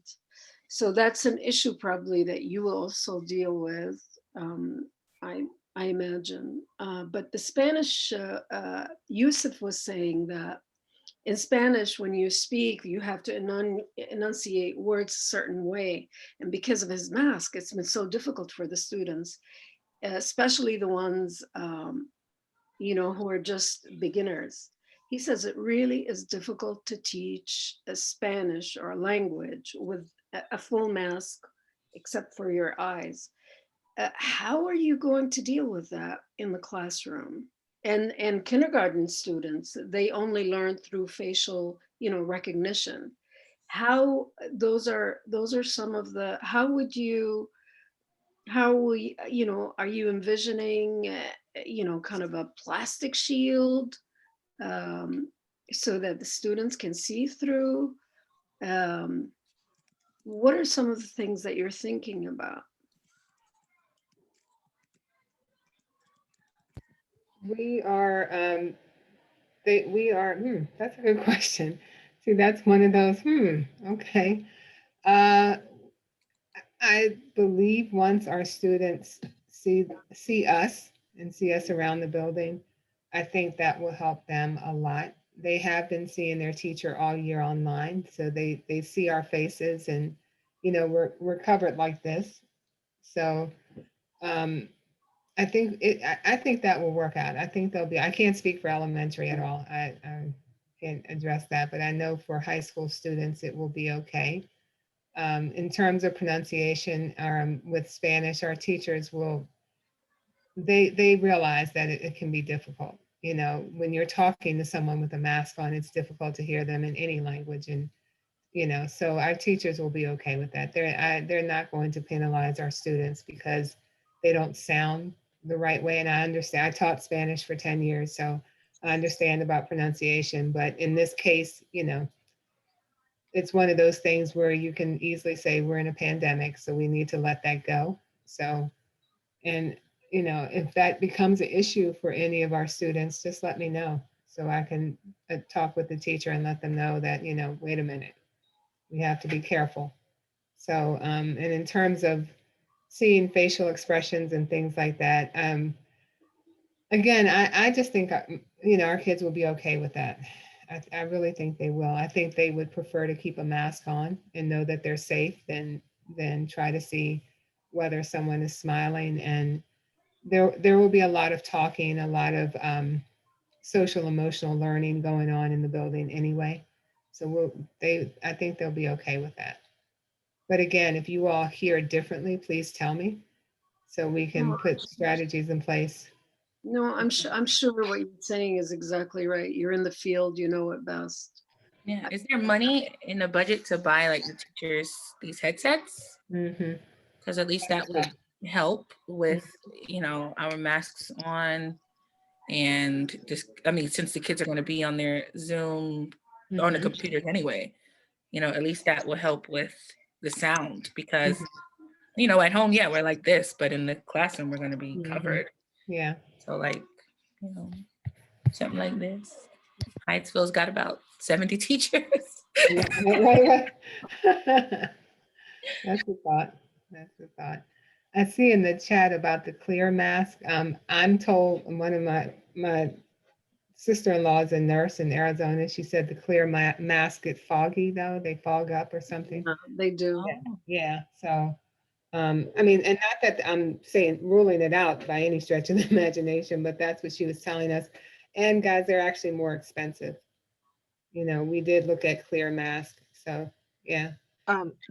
S15: So that's an issue probably that you will also deal with, I imagine. But the Spanish, Yusuf was saying that in Spanish, when you speak, you have to enunciate words a certain way. And because of his mask, it's been so difficult for the students, especially the ones, who are just beginners. He says it really is difficult to teach a Spanish or a language with a full mask, except for your eyes. How are you going to deal with that in the classroom? And kindergarten students, they only learn through facial, recognition. How those are some of the, are you envisioning, kind of a plastic shield, so that the students can see through? What are some of the things that you're thinking about?
S7: We are, that's a good question. See, that's one of those, okay. I believe once our students see us and see us around the building, I think that will help them a lot. They have been seeing their teacher all year online, so they see our faces, and we're covered like this. So I think I think that will work out. I think they'll be. I can't speak for elementary at all. I can't address that, but I know for high school students it will be okay. In terms of pronunciation, with Spanish, our teachers will, they realize that it can be difficult. When you're talking to someone with a mask on, it's difficult to hear them in any language. And, so our teachers will be okay with that. They're not going to penalize our students because they don't sound the right way. And I understand, I taught Spanish for 10 years, so I understand about pronunciation. But in this case, it's one of those things where you can easily say we're in a pandemic, so we need to let that go. So, and if that becomes an issue for any of our students, just let me know so I can talk with the teacher and let them know that, wait a minute, we have to be careful. So, and in terms of seeing facial expressions and things like that, again, I just think, our kids will be okay with that. I really think they will. I think they would prefer to keep a mask on and know that they're safe than try to see whether someone is smiling. And there will be a lot of talking, a lot of social emotional learning going on in the building anyway. So I think they'll be okay with that. But again, if you all hear differently, please tell me so we can put strategies in place.
S15: No, I'm sure what you're saying is exactly right. You're in the field, you know it best.
S8: Yeah, is there money in the budget to buy like the teachers these headsets?
S7: Mm-hmm.
S8: Because at least that would help with, our masks on, and just, since the kids are going to be on their Zoom on the computers anyway, at least that will help with the sound because, at home, yeah, we're like this, but in the classroom, we're going to be covered.
S7: Yeah.
S8: So like, something like this. Hyattsville's got about 70 teachers.
S7: Right. That's a thought. That's a thought. I see in the chat about the clear mask. I'm told one of my sister-in-law is a nurse in Arizona. She said the clear mask get foggy though. They fog up or something.
S15: They do.
S7: Yeah. So, and not that I'm saying ruling it out by any stretch of the imagination, but that's what she was telling us. And guys, they're actually more expensive. We did look at clear masks. So, yeah.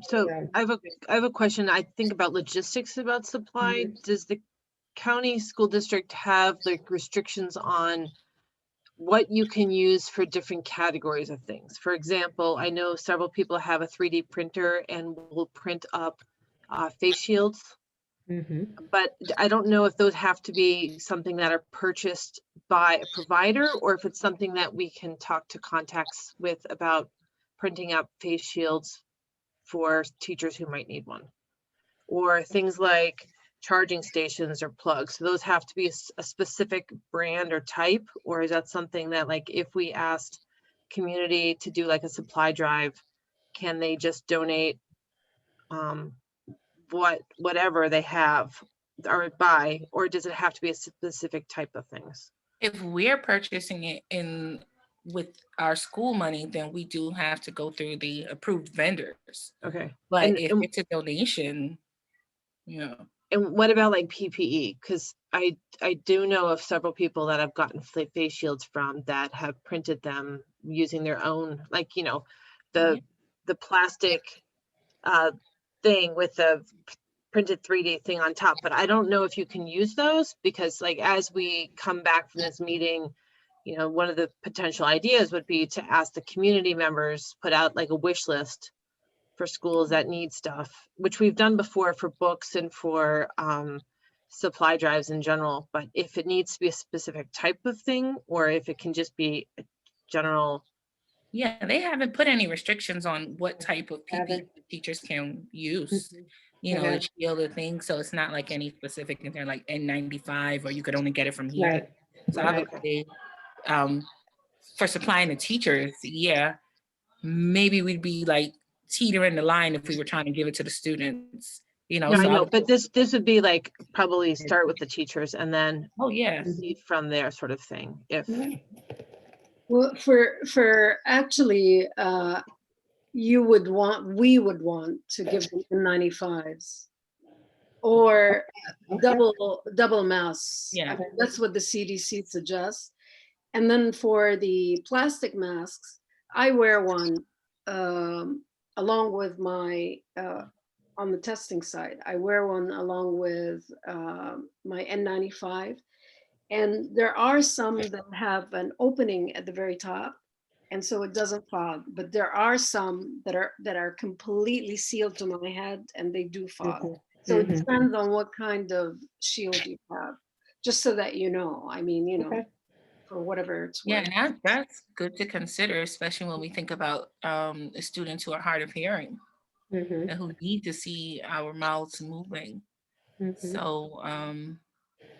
S4: So I have a question. I think about logistics about supply. Does the county school district have like restrictions on what you can use for different categories of things? For example, I know several people have a 3D printer and will print up face shields, but I don't know if those have to be something that are purchased by a provider or if it's something that we can talk to contacts with about printing up face shields for teachers who might need one, or things like charging stations or plugs. So those have to be a specific brand or type, or is that something that, like, if we asked community to do like a supply drive, can they just donate whatever they have or buy, or does it have to be a specific type of things?
S8: If we're purchasing it with our school money, then we do have to go through the approved vendors.
S4: Okay.
S8: But if it's a donation,
S4: And what about like PPE? Because I do know of several people that I've gotten face shields from that have printed them using their own, like, the plastic thing with the printed 3D thing on top. But I don't know if you can use those because, like, as we come back from this meeting, one of the potential ideas would be to ask the community members, put out like a wish list for schools that need stuff, which we've done before for books and for supply drives in general. But if it needs to be a specific type of thing, or if it can just be a general
S8: Yeah, they haven't put any restrictions on what type of PPE
S7: Haven't.
S8: teachers can use,
S7: Mhm.
S8: you know,
S7: Okay.
S8: to shield the thing. So it's not like any specific, and they're like N95, or you could only get it from here.
S7: Right.
S8: So I would
S7: Right.
S8: say, for supplying the teachers, yeah, maybe we'd be like teetering the line if we were trying to give it to the students, you know.
S4: No, I
S8: So I
S4: know,
S8: would,
S4: but this would be like probably start with the teachers and then
S8: oh yeah,
S4: proceed from there sort of thing. If
S15: Well, for actually, we would want to give them the 95s or
S7: Okay.
S15: double masks. I
S8: yeah.
S15: mean, that's what the CDC suggests. And then for the plastic masks, I wear one along with my on the testing side. I wear one along with my N95. And there are some that have an opening at the very top, and so it doesn't fog. But there are some that are completely sealed to my head, and they do fog.
S7: Mhm.
S15: So it
S7: Mhm.
S15: depends on what kind of shield you have, just so that you know. I mean,
S7: Okay.
S15: for whatever it's
S8: Yeah,
S15: worth.
S8: and that's good to consider, especially when we think about the students who are hard of hearing
S7: Mhm.
S8: and who need to see our mouths moving.
S7: Mhm.
S8: So,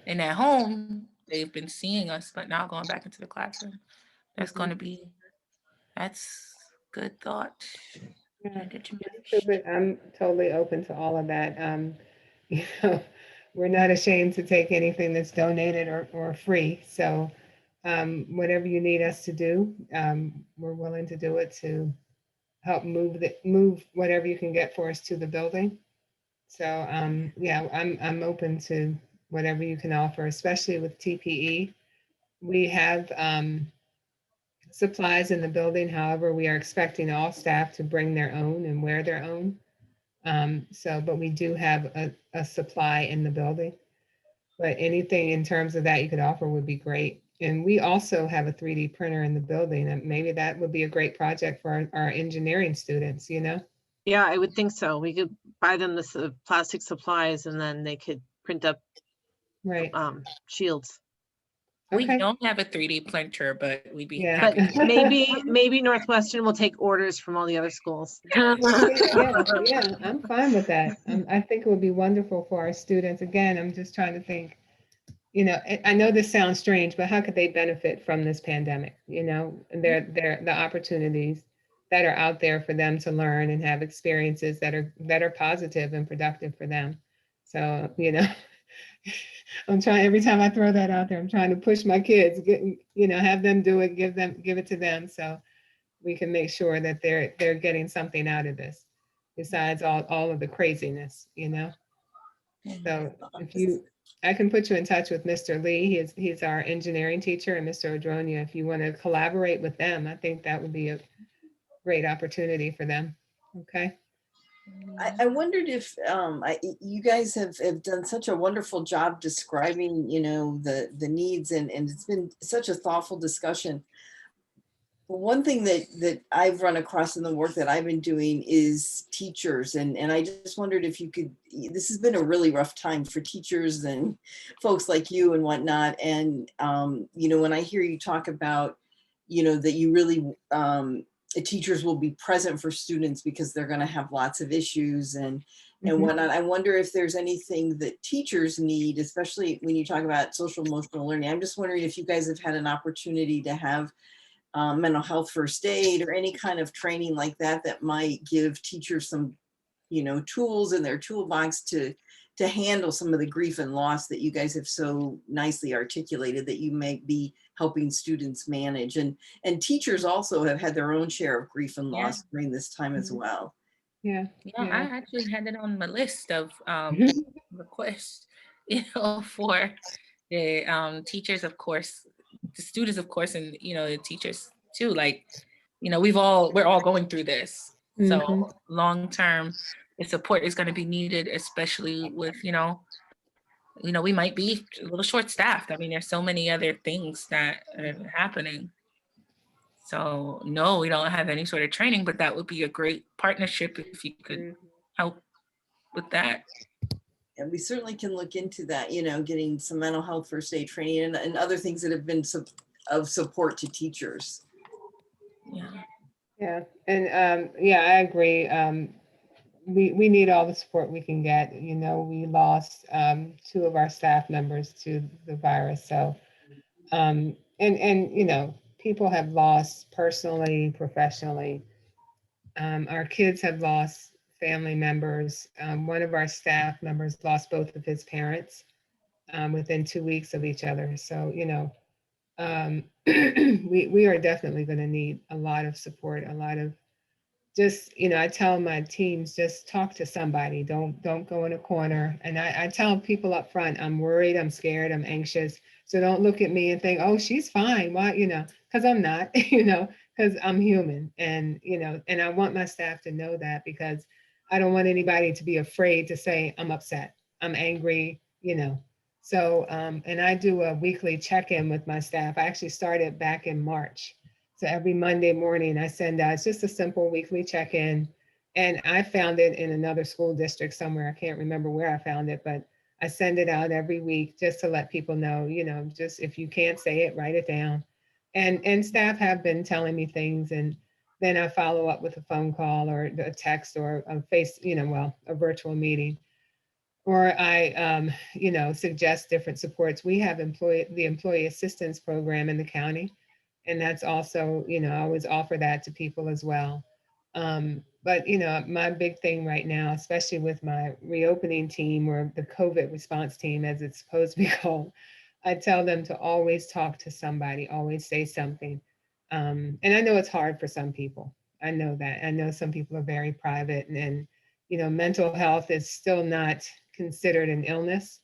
S8: and at home, they've been seeing us, but now going back into the classroom, that's going to be, that's good thought.
S7: Yeah.
S8: Good to
S7: I'm totally open to all of that. You know, we're not ashamed to take anything that's donated or free. So whatever you need us to do, we're willing to do it to help move whatever you can get for us to the building. So yeah, I'm open to whatever you can offer, especially with TPE. We have supplies in the building. However, we are expecting all staff to bring their own and wear their own. But we do have a supply in the building. But anything in terms of that you could offer would be great. And we also have a 3D printer in the building, and maybe that would be a great project for our engineering students, you know?
S4: yeah, I would think so. We could buy them the plastic supplies and then they could print up
S7: Right.
S4: shields.
S8: We
S7: Okay.
S8: don't have a 3D printer, but we'd be
S7: Yeah.
S4: But
S8: happy.
S4: maybe Northwestern will take orders from all the other schools.
S7: Yeah, yeah, I'm fine with that. I think it would be wonderful for our students. Again, I'm just trying to think, you know, I know this sounds strange, but how could they benefit from this pandemic? You know, and they're the opportunities that are out there for them to learn and have experiences that are positive and productive for them. So, you know, I'm trying every time I throw that out there, I'm trying to push my kids, have them do it, give it to them. So we can make sure that they're getting something out of this besides all of the craziness, you know? So I can put you in touch with Mr. Lee. He's our engineering teacher, and Mr. Odronia. If you want to collaborate with them, I think that would be a great opportunity for them. Okay.
S10: I wondered if you guys have done such a wonderful job describing, the needs, and it's been such a thoughtful discussion. One thing that I've run across in the work that I've been doing is teachers. And I just wondered if you could, this has been a really rough time for teachers and folks like you and whatnot. And, when I hear you talk about, that you really, teachers will be present for students because they're going to have lots of issues and whatnot. I wonder if there's anything that teachers need, especially when you talk about social emotional learning. I'm just wondering if you guys have had an opportunity to have mental health first aid or any kind of training like that might give teachers some, tools in their toolbox to handle some of the grief and loss that you guys have so nicely articulated that you may be helping students manage. And teachers also have had their own share of grief and loss during this time as well.
S7: Yeah.
S8: Yeah, I actually had it on my list of requests, for the teachers, of course, the students, of course, and the teachers too. Like, we're all going through this. So long term, the support is going to be needed, especially with we might be a little short staffed. I mean, there's so many other things that are happening. So no, we don't have any sort of training, but that would be a great partnership if you could help with that.
S10: And we certainly can look into that, getting some mental health first aid training and other things that have been of support to teachers.
S8: Yeah.
S7: Yeah, and yeah, I agree. We need all the support we can get. You know, we lost 2 of our staff members to the virus. So, and you know, people have lost personally, professionally. Our kids have lost family members. One of our staff members lost both of his parents within 2 weeks of each other. So, you know, we are definitely going to need a lot of support, a lot of just, you know, I tell my teams, just talk to somebody. Don't go in a corner. And I tell people up front, I'm worried, I'm scared, I'm anxious. So don't look at me and think, oh, she's fine. Why, you know, because I'm not, you know, because I'm human. And, you know, and I want my staff to know that, because I don't want anybody to be afraid to say, I'm upset, I'm angry, you know. So, and I do a weekly check-in with my staff. I actually started back in March. So every Monday morning I send out, it's just a simple weekly check-in. And I found it in another school district somewhere. I can't remember where I found it, but I send it out every week just to let people know, you know, just if you can't say it, write it down. And staff have been telling me things, and then I follow up with a phone call or a text or a face, you know, well, a virtual meeting. Or I, you know, suggest different supports. We have the employee assistance program in the county, and that's also, you know, I always offer that to people as well. But you know, my big thing right now, especially with my reopening team, or the COVID response team as it's supposed to be called, I tell them to always talk to somebody, always say something. And I know it's hard for some people. I know that. I know some people are very private, and you know, mental health is still not considered an illness,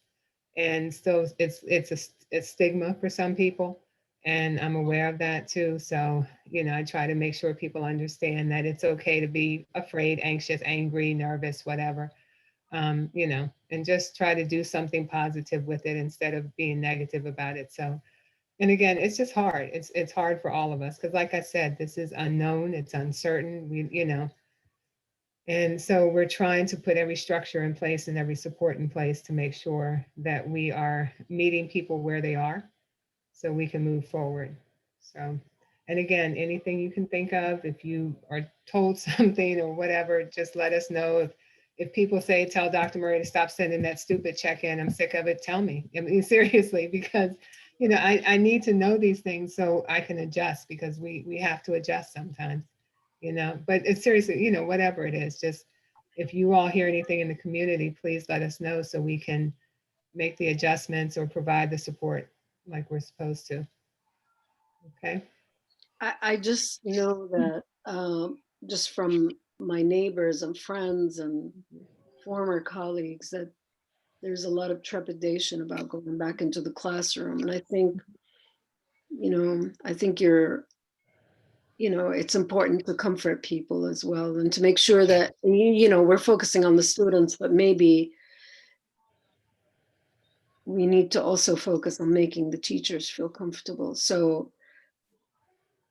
S7: and so it's a stigma for some people, and I'm aware of that too. So, you know, I try to make sure people understand that it's okay to be afraid, anxious, angry, nervous, whatever. You know, and just try to do something positive with it instead of being negative about it. So, and again, it's just hard. It's hard for all of us, because like I said, this is unknown, it's uncertain. We, you know, and so we're trying to put every structure in place and every support in place to make sure that we are meeting people where they are so we can move forward. So, and again, anything you can think of, if you are told something or whatever, just let us know. If people say, tell Dr. Murray to stop sending that stupid check-in, I'm sick of it, tell me. I mean, seriously, because, you know, I need to know these things so I can adjust, because we have to adjust sometimes, you know. But it's seriously, you know, whatever it is, just if you all hear anything in the community, please let us know so we can make the adjustments or provide the support like we're supposed to. Okay.
S15: I just know that just from my neighbors and friends and former colleagues, that there's a lot of trepidation about going back into the classroom. And I think, you know, I think you know, it's important to comfort people as well, and to make sure that, you know, we're focusing on the students, but maybe we need to also focus on making the teachers feel comfortable. So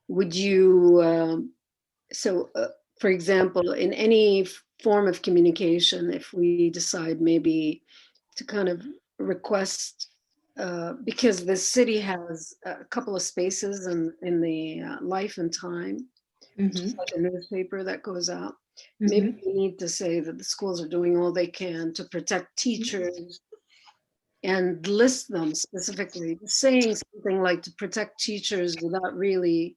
S15: would you, for example, in any form of communication, if we decide maybe to kind of request, because the city has a couple of spaces in the Life and Time, which is like a newspaper that goes out. Maybe we need to say that the schools are doing all they can to protect teachers and list them specifically. Saying something like to protect teachers without really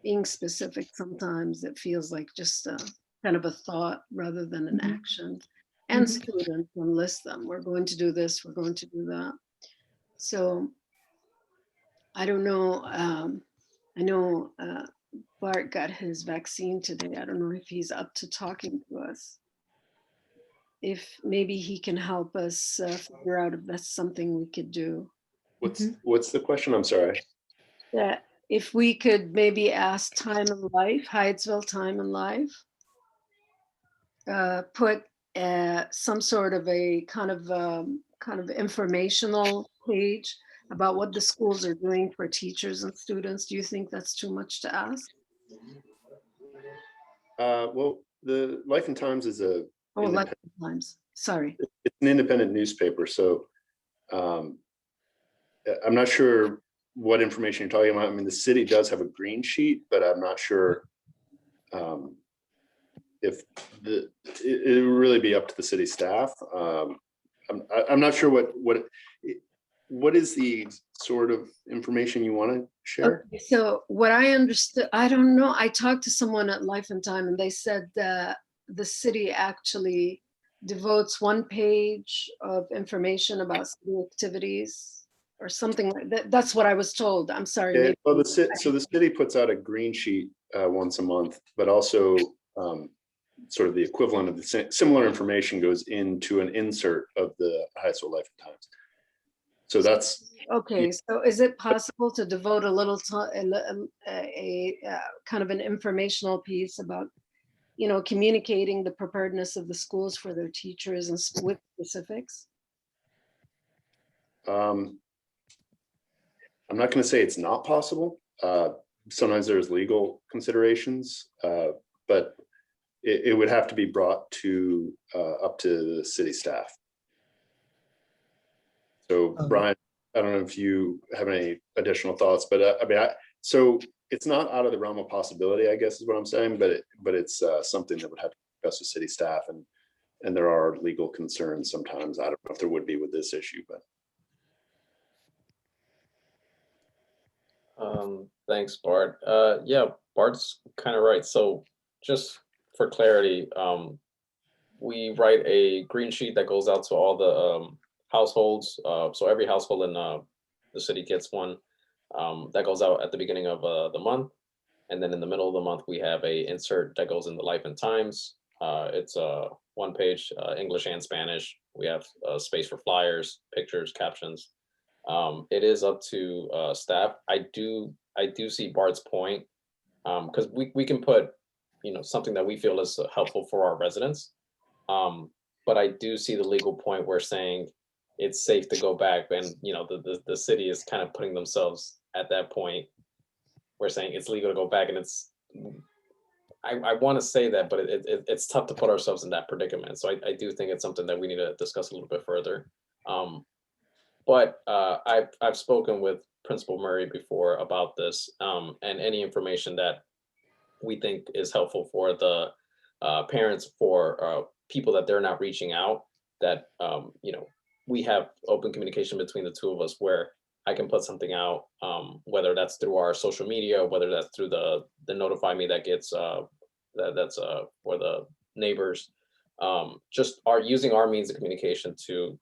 S15: being specific, sometimes it feels like just kind of a thought rather than an action. And students can list them. We're going to do this, we're going to do that. So I don't know. I know Bart got his vaccine today. I don't know if he's up to talking to us. If maybe he can help us figure out if that's something we could do.
S12: What's the question? I'm sorry.
S15: That if we could maybe ask Time and Life, Hyattsville Time and Life, put some sort of a kind of informational page about what the schools are doing for teachers and students. Do you think that's too much to ask?
S12: Well, the Life and Times is
S15: Life and Times. Sorry.
S12: It's an independent newspaper, so I'm not sure what information you're talking about. I mean, the city does have a green sheet, but I'm not sure if it would really be up to the city staff. I'm not sure what is the sort of information you want to share?
S15: Okay, so what I understood, I don't know. I talked to someone at Life and Time, and they said that the city actually devotes 1 page of information about city activities or something like that. That's what I was told. I'm sorry.
S12: Yeah,
S15: Maybe
S12: well, the city puts out a green sheet once a month, but also sort of the equivalent of the similar information goes into an insert of the Hyattsville Life and Times. So that's
S15: okay. So is it possible to devote a little time, a kind of an informational piece about, you know, communicating the preparedness of the schools for their teachers and with specifics?
S12: I'm not going to say it's not possible. Sometimes there's legal considerations, but it would have to be brought to up to the city staff. So Brian, I don't know if you have any additional thoughts, but I mean, so it's not out of the realm of possibility, I guess is what I'm saying, but it's something that would have to discuss with city staff, and there are legal concerns sometimes. I don't know if there would be with this issue, but.
S2: Thanks, Bart. Yeah, Bart's kind of right. So just for clarity, we write a green sheet that goes out to all the households. So every household in the city gets one that goes out at the beginning of the month. And then in the middle of the month, we have a insert that goes in the Life and Times. It's 1 page, English and Spanish. We have space for flyers, pictures, captions. It is up to staff. I do see Bart's point, because we can put, you know, something that we feel is helpful for our residents. But I do see the legal point where saying it's safe to go back, and you know the city is kind of putting themselves at that point. We're saying it's legal to go back, and it's. I want to say that, but it's tough to put ourselves in that predicament. So I do think it's something that we need to discuss a little bit further. But I've spoken with Principal Murray before about this, and any information that we think is helpful for the parents, for people that they're not reaching out, that you know, we have open communication between the two of us where I can put something out, whether that's through our social media, whether that's through the notify me that gets that's for the neighbors, just using our means of communication to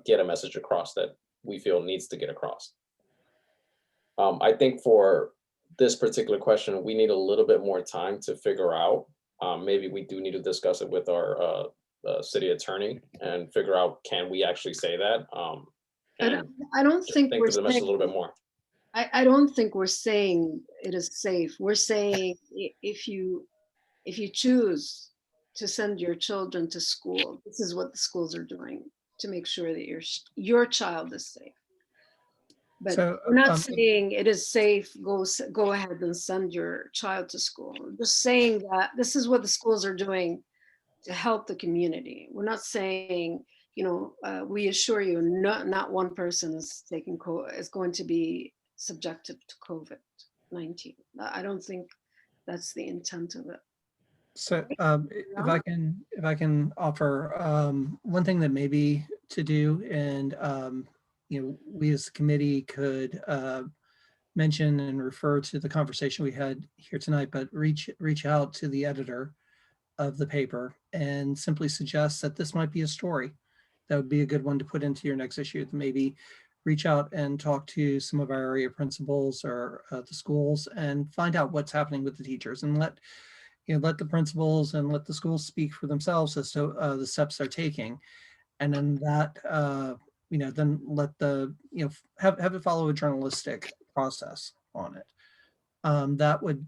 S2: get a message across that we feel needs to get across. I think for this particular question, we need a little bit more time to figure out. Maybe we do need to discuss it with our city attorney and figure out, can we actually say that?
S15: I don't think
S2: we're saying, the message a little bit more.
S15: I don't think we're saying it is safe. We're saying if you choose to send your children to school, this is what the schools are doing to make sure that your child is safe. But
S3: So,
S15: we're not saying it is safe, go ahead and send your child to school. We're just saying that this is what the schools are doing to help the community. We're not saying, you know, we assure you not one person is going to be subjected to COVID-19. I don't think that's the intent of it.
S3: So if I can offer one thing that maybe to do, and you know, we as a committee could mention and refer to the conversation we had here tonight, but reach out to the editor of the paper and simply suggest that this might be a story that would be a good one to put into your next issue. Maybe reach out and talk to some of our area principals or the schools and find out what's happening with the teachers, and let the principals and let the schools speak for themselves as to the steps they're taking. And then that, then let have it follow a journalistic process on it. That would,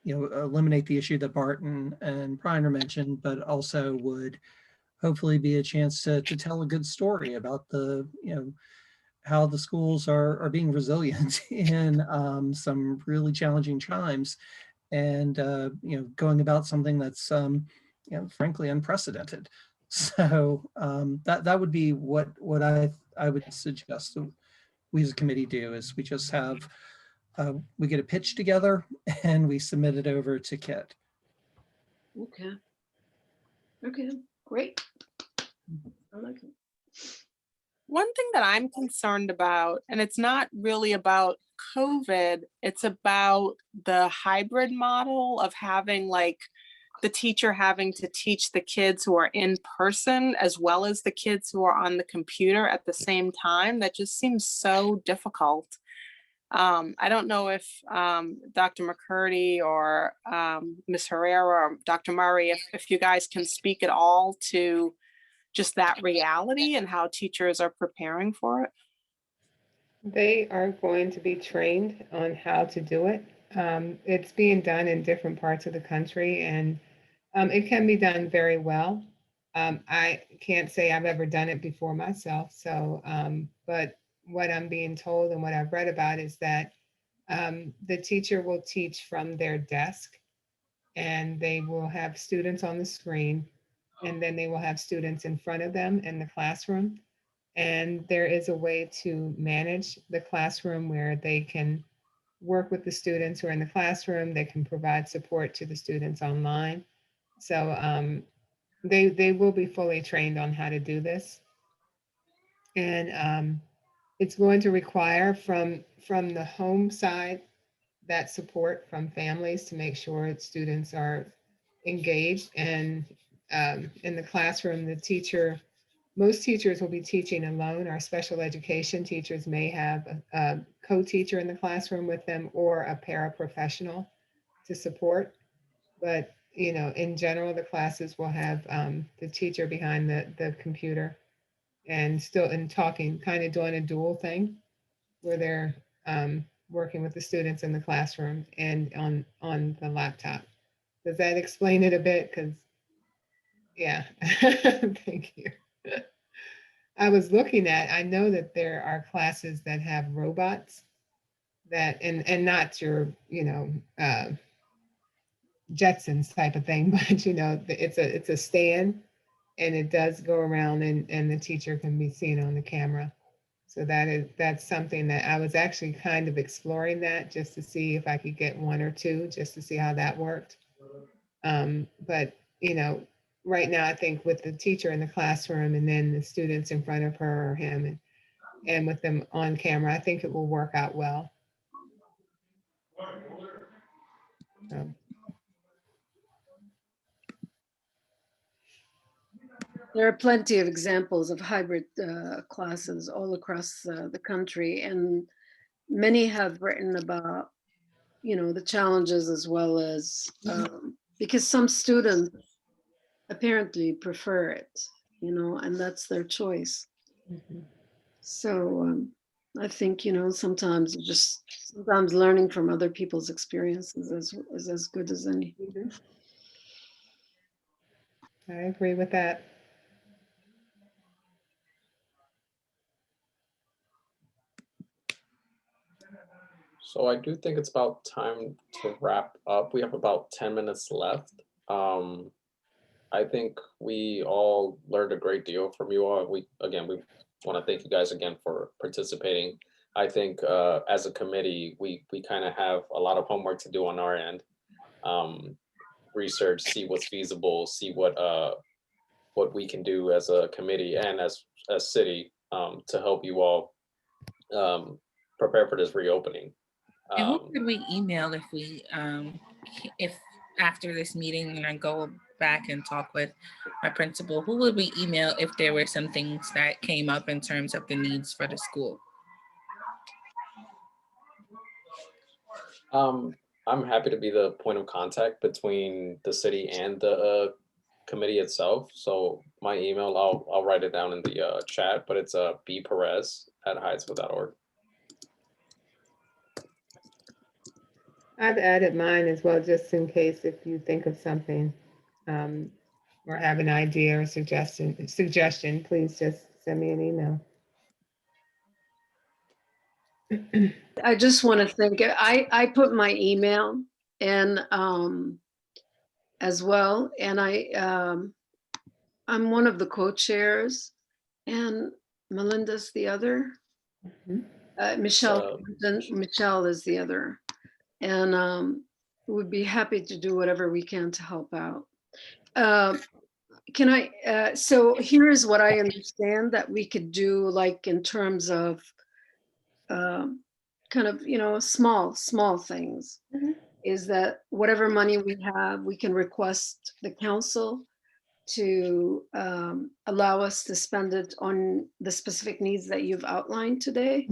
S3: eliminate the issue that Barton and Briner mentioned, but also would hopefully be a chance to tell a good story about how the schools are being resilient in some really challenging times, and going about something that's frankly unprecedented. So that would be what I would suggest we as a committee do, is we just have we get a pitch together and we submit it over to Kit.
S15: Okay. Okay, great. I like it.
S14: One thing that I'm concerned about, and it's not really about COVID, it's about the hybrid model of having like the teacher having to teach the kids who are in person as well as the kids who are on the computer at the same time. That just seems so difficult. I don't know if Dr. McCurdy or Ms. Herrera or Dr. Murray, if you guys can speak at all to just that reality and how teachers are preparing for it.
S7: They are going to be trained on how to do it. It's being done in different parts of the country, and it can be done very well. I can't say I've ever done it before myself. So, but what I'm being told and what I've read about is that the teacher will teach from their desk, and they will have students on the screen, and then they will have students in front of them in the classroom. And there is a way to manage the classroom where they can work with the students who are in the classroom. They can provide support to the students online. So they will be fully trained on how to do this. And it's going to require from the home side that support from families to make sure that students are engaged. And in the classroom, most teachers will be teaching alone. Our special education teachers may have a co-teacher in the classroom with them or a paraprofessional to support. But, you know, in general, the classes will have the teacher behind the computer and still talking, kind of doing a dual thing where they're working with the students in the classroom and on the laptop. Does that explain it a bit? Because, yeah, thank you. I was looking at, I know that there are classes that have robots that, and not your, you know, Jetsons type of thing, but you know, it's a stand and it does go around and the teacher can be seen on the camera. So that's something that I was actually kind of exploring that just to see if I could get one or two, just to see how that worked. But you know, right now I think with the teacher in the classroom and then the students in front of her or him and with them on camera, I think it will work out well.
S15: There are plenty of examples of hybrid classes all across the country, and many have written about, you know, the challenges as well as because some students apparently prefer it, you know, and that's their choice.
S7: Mhm.
S15: So I think, you know, sometimes learning from other people's experiences is as good as any.
S7: I agree with that.
S2: So I do think it's about time to wrap up. We have about 10 minutes left. I think we all learned a great deal from you all. We want to thank you guys again for participating. I think as a committee, we kind of have a lot of homework to do on our end. Research, see what's feasible, see what we can do as a committee and as a city to help you all prepare for this reopening.
S8: And who could we email if after this meeting and I go back and talk with my principal, who would we email if there were some things that came up in terms of the needs for the school?
S2: I'm happy to be the point of contact between the city and the committee itself. So my email, I'll write it down in the chat, but it's bperez@hyattsville.org.
S7: I've added mine as well, just in case if you think of something or have an idea or suggestion, please just send me an email.
S15: I just want to thank it. I put my email in as well, and I'm one of the co-chairs, and Melinda's the other. Michelle is the other, and we'd be happy to do whatever we can to help out. Can I, so here's what I understand that we could do, like in terms of kind of, small things, is that whatever money we have, we can request the council to allow us to spend it on the specific needs that you've outlined today,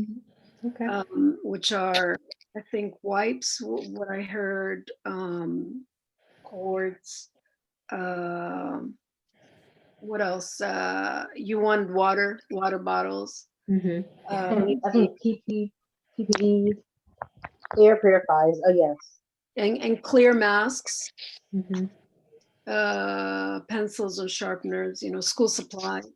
S7: Okay.
S15: which are, I think, wipes, what I heard, cords, what else? You want water bottles.
S7: Mm-hmm.
S17: I think PPEs, air purifiers. Oh yes.
S15: And clear masks,
S7: Mm-hmm.
S15: pencils and sharpeners, school supplies.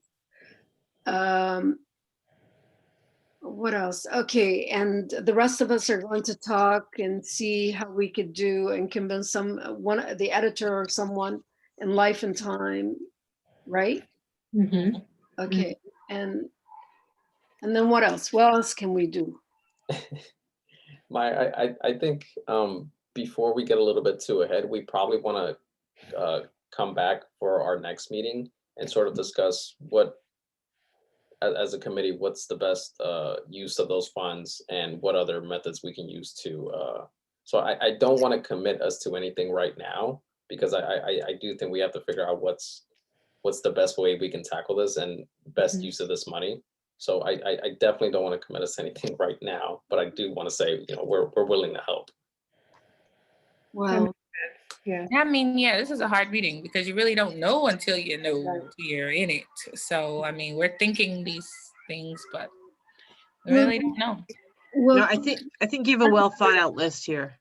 S15: What else? Okay, and the rest of us are going to talk and see how we could do and convince the editor or someone in Life and Time, right?
S7: Mm-hmm.
S15: Okay, and then what else? What else can we do?
S2: I think before we get a little bit too ahead, we probably want to come back for our next meeting and sort of discuss what, as a committee, what's the best use of those funds and what other methods we can use to. So I don't want to commit us to anything right now, because I do think we have to figure out what's the best way we can tackle this and best use of this money. So I definitely don't want to commit us to anything right now, but I do want to say, we're willing to help.
S15: Well,
S7: yeah.
S8: I mean, yeah, this is a hard reading because you really don't know until you know you're in it. So, I mean, we're thinking these things, but we really don't know.
S15: Well,
S4: No, I think you have a well thought out list here,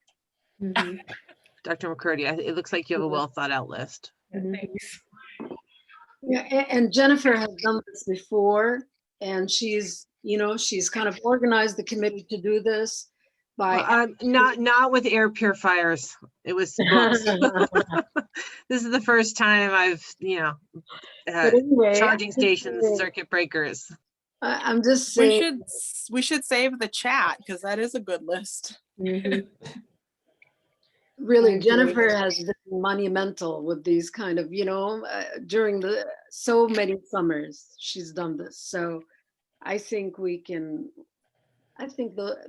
S7: Mm-hmm.
S4: Dr. McCurdy. It looks like you have a well thought out list.
S8: Thanks.
S15: yeah, and Jennifer has done this before, and she's kind of organized the committee to do this by.
S4: Not with air purifiers. It was books. This is the first time I've,
S17: But anyway,
S4: charging stations, circuit breakers.
S15: I'm just saying.
S14: We should save the chat because that is a good list.
S7: Mm-hmm.
S15: Really, Jennifer has been monumental with these kind of, during so many summers she's done this. So I think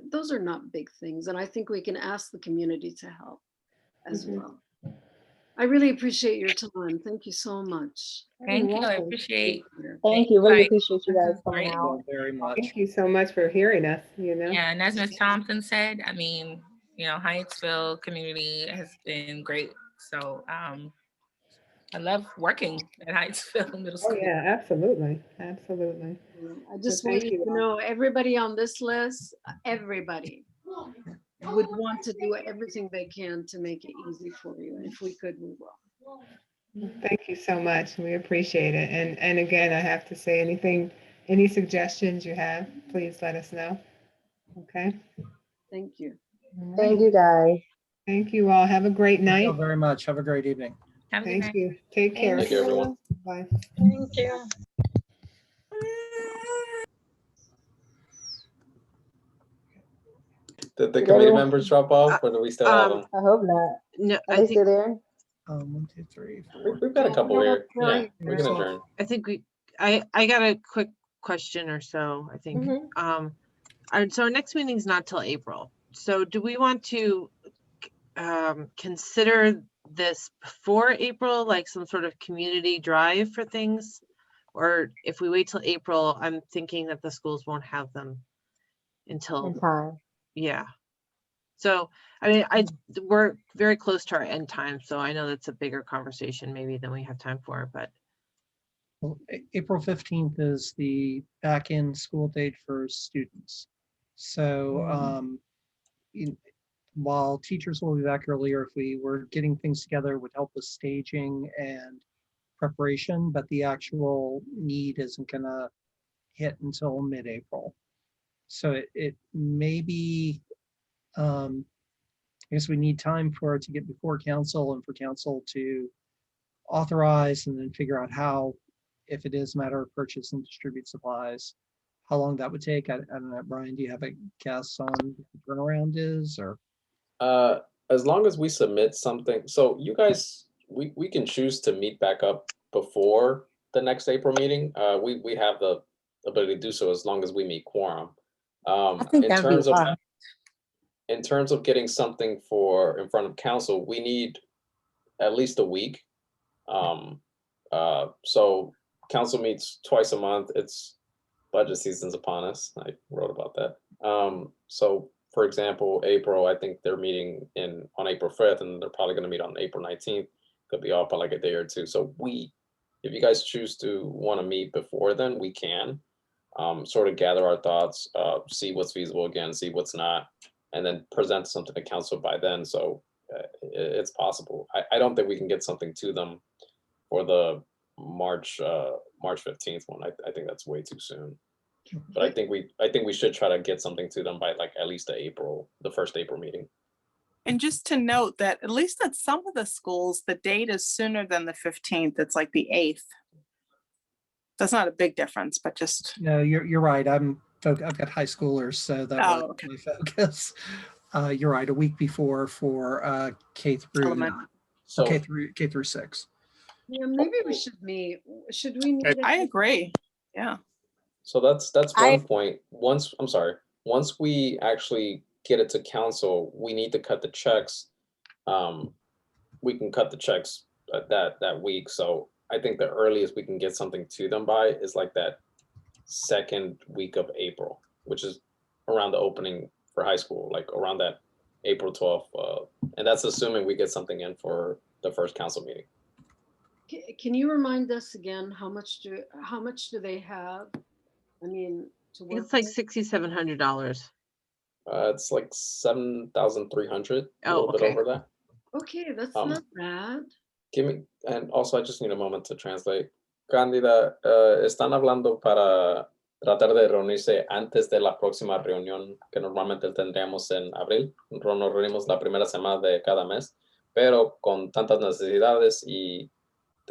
S15: those are not big things. And I think we can ask the community to help as well. I really appreciate your time. Thank you so much.
S8: Thank you. I appreciate.
S17: Thank you. Really
S8: Like,
S17: appreciate you guys coming
S8: great.
S17: out.
S3: Very much.
S7: Thank you so much for hearing us.
S8: Yeah, and as Ms. Thompson said, I mean, Hyattsville community has been great. So I love working at Hyattsville Middle School.
S7: Oh yeah, absolutely, absolutely.
S15: I just
S7: So
S15: want
S7: thank
S15: you
S7: you
S15: to
S7: all.
S15: know, everybody on this list, everybody would want to do everything they can to make it easy for you. And if we could, we will.
S7: Thank you so much. We appreciate it. And again, I have to say, any suggestions you have, please let us know. Okay.
S15: Thank you.
S17: Thank you, guys.
S7: Thank you all. Have a great
S3: Thank you
S7: night.
S3: all very much. Have a great evening.
S7: Thank you. Take care.
S2: Thank you, everyone.
S7: Bye.
S5: Thank you.
S2: Did the committee members drop off, or do we still have them?
S17: I hope not.
S4: No,
S17: Are they still there?
S3: 1, 2, 3, 4.
S2: We've got a couple here.
S4: No,
S2: Yeah, we can adjourn.
S4: I think I got a quick question or so, I think. So our next meeting is not till April. So do we want to consider this before April, like some sort of community drive for things? Or if we wait till April, I'm thinking that the schools won't have them until
S17: In time.
S4: Yeah. So, I mean, we're very close to our end time, so I know that's a bigger conversation maybe than we have time for, but.
S3: Well, April 15th is the back-end school date for students. So while teachers will be back earlier, if we were getting things together, would help with staging and preparation, but the actual need isn't gonna hit until mid-April. So it may be, I guess we need time for it to get before council and for council to authorize and then figure out how, if it is a matter of purchase and distribute supplies, how long that would take. I don't know, Brian, do you have a guess on what the turnaround is, or?
S2: As long as we submit something, so you guys we can choose to meet back up before the next April meeting. We have the ability to do so as long as we meet quorum.
S16: I think
S2: In
S16: that'd be
S2: terms of
S16: fun.
S2: in terms of getting something for in front of council, we need at least a week. So council meets twice a month. It's budget season's upon us. I wrote about that. So for example, April, I think they're meeting on April 5th, and they're probably going to meet on April 19th. Could be off by like a day or two. So if you guys choose to want to meet before then, we can sort of gather our thoughts, see what's feasible again, see what's not, and then present something to council by then. So it's possible. I don't think we can get something to them for the March 15th one. I think that's way too soon. But I think we should try to get something to them by like at least the first April meeting.
S14: And just to note that at least at some of the schools, the date is sooner than the 15th. It's like the 8th. That's not a big difference, but just.
S3: No, you're right. I've got high schoolers, so that was
S14: okay.
S3: my focus. You're right. A week before for K through 9. So K through 6.
S15: Yeah, maybe we should meet. Should we meet?
S14: I agree. Yeah.
S2: So that's one point. Once we actually get it to council, we need to cut the checks. We can cut the checks that week. So I think the earliest we can get something to them by is like that second week of April, which is around the opening for high school, like around that April 12th. And that's assuming we get something in for the first council meeting.
S15: Can you remind us again, how much do they have? I mean, to work
S4: It's like
S15: with?
S4: $6,700.
S2: It's like 7,300, a
S4: Oh,
S2: little bit over that.
S15: Okay, that's not bad.
S2: And also I just need a moment to translate. Cándida, están hablando para tratar de reunirse antes de la próxima reunión que normalmente tendríamos en abril. Nos reunimos la primera semana de cada mes, pero con tantas necesidades y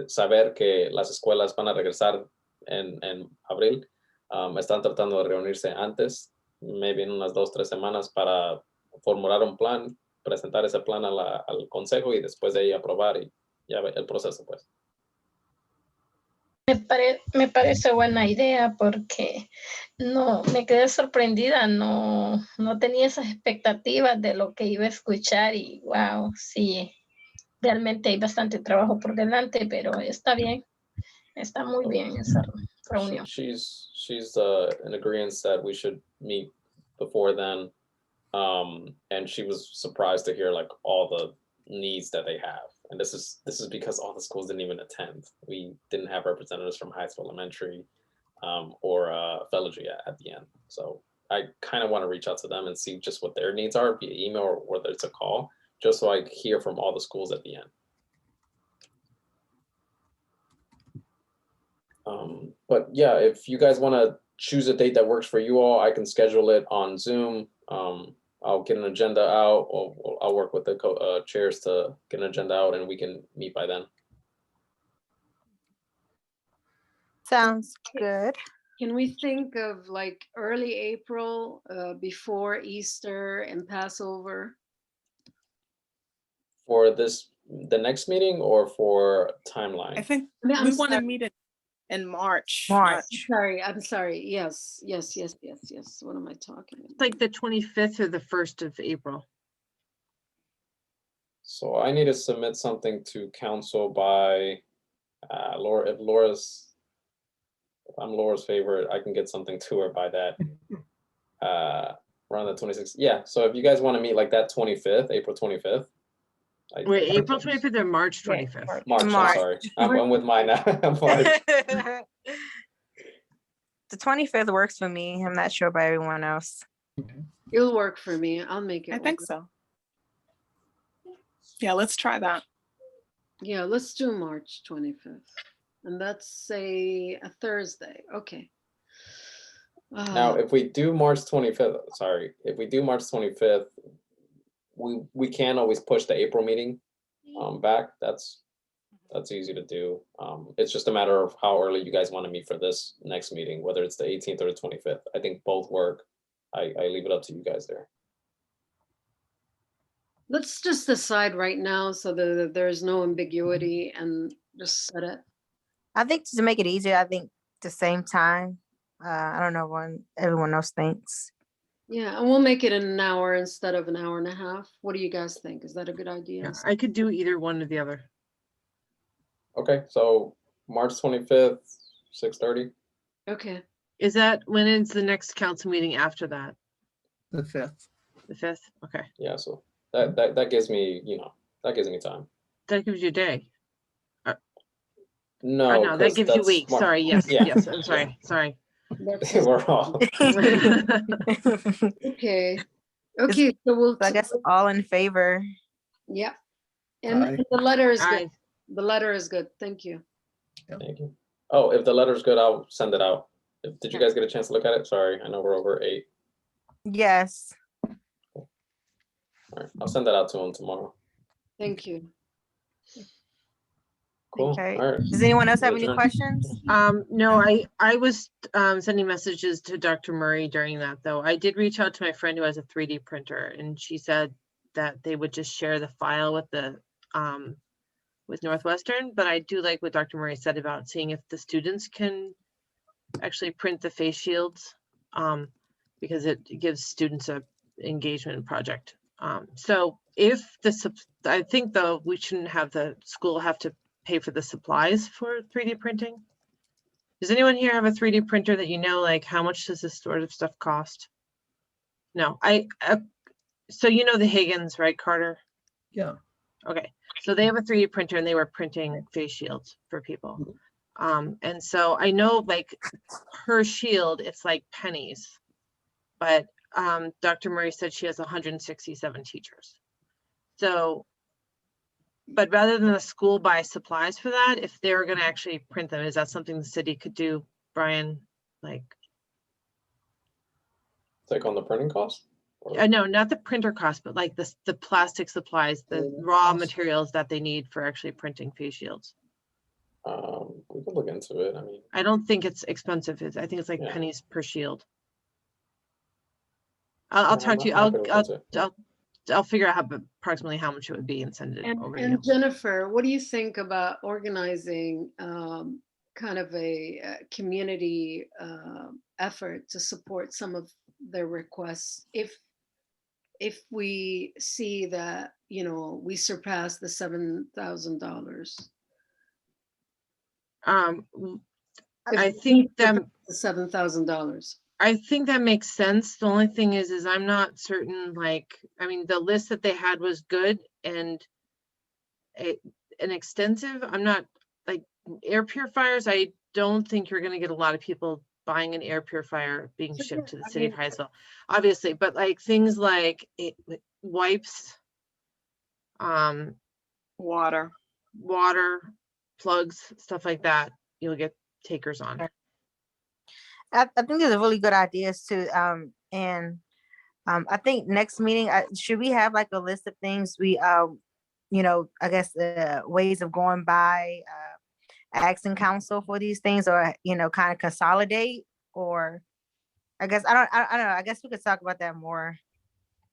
S2: saber que las escuelas van a regresar en abril, están tratando de reunirse antes, maybe en unas 2-3 semanas, para formular un plan, presentar ese plan al consejo y después de ahí aprobar y ya el proceso, pues.
S18: Me parece buena idea porque no me quedé sorprendida, no tenía esas expectativas de lo que iba a escuchar y wow, sí, realmente hay bastante trabajo por delante, pero está bien, está muy bien esa reunión.
S2: She's in agreement that we should meet before then, and she was surprised to hear like all the needs that they have. And this is because all the schools didn't even attend. We didn't have representatives from Hyattsville Elementary or Fellogy at the end. So I kind of want to reach out to them and see just what their needs are via email or whether it's a call, just so I hear from all the schools at the end. But yeah, if you guys want to choose a date that works for you all, I can schedule it on Zoom. I'll get an agenda out, or I'll work with the chairs to get an agenda out, and we can meet by then.
S16: Sounds good.
S15: Can we think of like early April, before Easter and Passover?
S2: For the next meeting or for timeline?
S14: I think
S15: I mean,
S14: we want to meet it in March.
S15: I'm sorry. Yes. What am I talking about?
S4: It's like the 25th or the 1st of April.
S2: So I need to submit something to council by Laura. If I'm Laura's favorite, I can get something to her by that around the 26th. Yeah. So if you guys want to meet like that 25th, April 25th.
S4: Wait, April 25th or March 25th?
S2: March. I'm sorry. I'm with mine now.
S16: The 25th works for me. I'm not sure about everyone else.
S15: It'll work for me. I'll make it.
S14: I think so. Yeah, let's try that.
S15: Yeah, let's do March 25th. And that's say a Thursday. Okay.
S2: Now, if we do March 25th, we can always push the April meeting back. That's easy to do. It's just a matter of how early you guys want to meet for this next meeting, whether it's the 18th or the 25th. I think both work. I leave it up to you guys there.
S15: Let's just decide right now so that there's no ambiguity and just set it.
S16: I think to make it easier, I think the same time. I don't know what everyone else thinks.
S15: Yeah, and we'll make it in an hour instead of an hour and a half. What do you guys think? Is that a good idea?
S4: Yeah, I could do either one or the other.
S2: Okay, so March 25th, 6:30.
S15: Okay.
S4: Is that when is the next council meeting after that?
S3: The 5th.
S4: The 5th? Okay.
S2: Yeah, so that gives me, that gives me time.
S4: That gives you a day.
S2: No,
S4: No, that gives you
S2: that's
S4: weeks.
S2: Mar-
S4: Sorry. Yes.
S2: Yeah,
S4: Yes. I'm sorry. Sorry.
S2: We're all.
S15: Okay. Okay. So we'll.
S16: So I guess all in favor.
S15: Yeah. And the letter is good.
S4: Aye.
S15: The letter is good. Thank you.
S2: Thank you. Oh, if the letter's good, I'll send it out. Did you guys get a chance to look at it? Sorry, I know we're over 8.
S16: Yes.
S2: All right, I'll send that out to him tomorrow.
S15: Thank you.
S2: Cool.
S16: Okay.
S2: All right.
S16: Does anyone else have any
S2: Adjourn.
S16: questions?
S4: No, I was sending messages to Dr. Murray during that though. I did reach out to my friend who has a 3D printer and she said that they would just share the file with the with Northwestern, but I do like what Dr. Murray said about seeing if the students can actually print the face shields because it gives students a engagement project. So if I think though, we shouldn't have the school have to pay for the supplies for 3D printing. Does anyone here have a 3D printer that you know, like how much does this sort of stuff cost? No, so you know the Higgins, right, Carter?
S3: Yeah.
S4: Okay, so they have a 3D printer and they were printing face shields for people. And so I know like per shield, it's like pennies, but Dr. Murray said she has 167 teachers. So, but rather than the school buy supplies for that, if they're gonna actually print them, is that something the city could do, Brian? Like,
S2: Take on the printing cost?
S4: no, not the printer cost, but like the plastic supplies, the raw materials that they need for actually printing face shields.
S2: We could look into it. I mean,
S4: I don't think it's expensive. I think it's like pennies per shield. I'll talk to you. I'll figure out approximately how much it would be and send it over to you.
S15: And Jennifer, what do you think about organizing kind of a community effort to support some of their requests if we see that, we surpass the $7,000?
S4: I think that
S15: the $7,000.
S4: I think that makes sense. The only thing is I'm not certain, like, I mean, the list that they had was good and extensive. I'm not like air purifiers. I don't think you're going to get a lot of people buying an air purifier being shipped to the city of Hyattsville, obviously, but like things like wipes,
S14: water,
S4: plugs, stuff like that, you'll get takers on.
S16: I think these are really good ideas too. And I think next meeting, should we have like a list of things we, I guess ways of going by asking council for these things, or kind of consolidate, or I guess I don't know. I guess we could talk about that more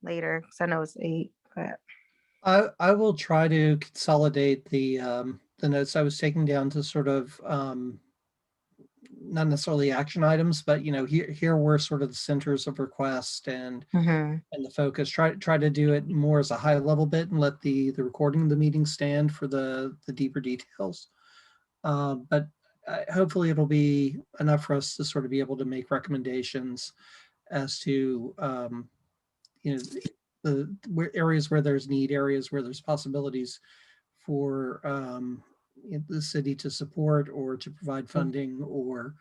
S16: later because I know it's 8. But
S3: I will try to consolidate the notes I was taking down to sort of not necessarily action items, but here were sort of the centers of request and the focus. Try to do it more as a high level bit and let the recording of the meeting stand for the deeper details. But hopefully it'll be enough for us to sort of be able to make recommendations as to the areas where there's need, areas where there's possibilities for the city to support or to provide funding, or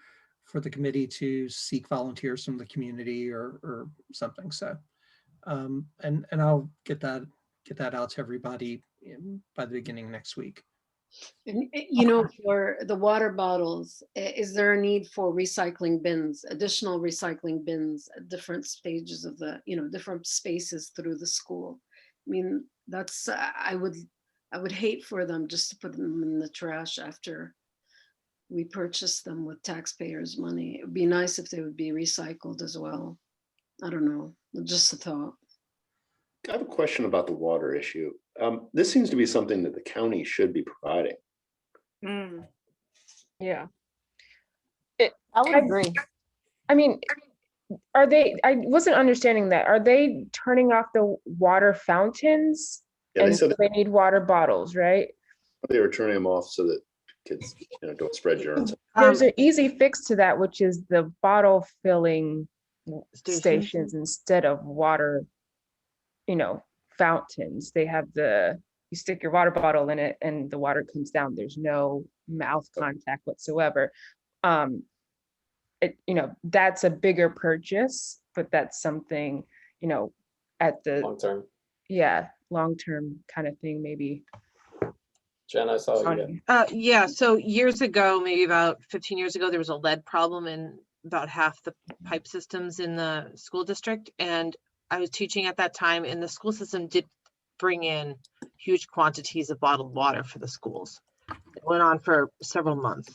S3: for the committee to seek volunteers from the community or something. So, and I'll get that out to everybody by the beginning next week.
S15: And for the water bottles, is there a need for recycling bins, additional recycling bins at different stages of the, different spaces through the school? I mean, that's, I would hate for them just to put them in the trash after we purchase them with taxpayers' money. It would be nice if they would be recycled as well. I don't know, just a thought.
S12: I have a question about the water issue. This seems to be something that the county should be providing.
S6: Yeah.
S4: I would agree.
S6: I mean, are they, I wasn't understanding that. Are they turning off the water fountains?
S12: Yeah, they
S6: And
S12: said
S6: so they need water bottles, right?
S12: they were turning them off so that kids, don't spread germs.
S6: There's an easy fix to that, which is the bottle filling stations instead of water, fountains. They have you stick your water bottle in it and the water comes down. There's no mouth contact whatsoever. That's a bigger purchase, but that's something, at the
S2: long term.
S6: Yeah, long-term kind of thing, maybe.
S2: Jen, I saw you.
S4: Yeah, so years ago, maybe about 15 years ago, there was a lead problem in about half the pipe systems in the school district. And I was teaching at that time, and the school system did bring in huge quantities of bottled water for the schools. It went on for several months.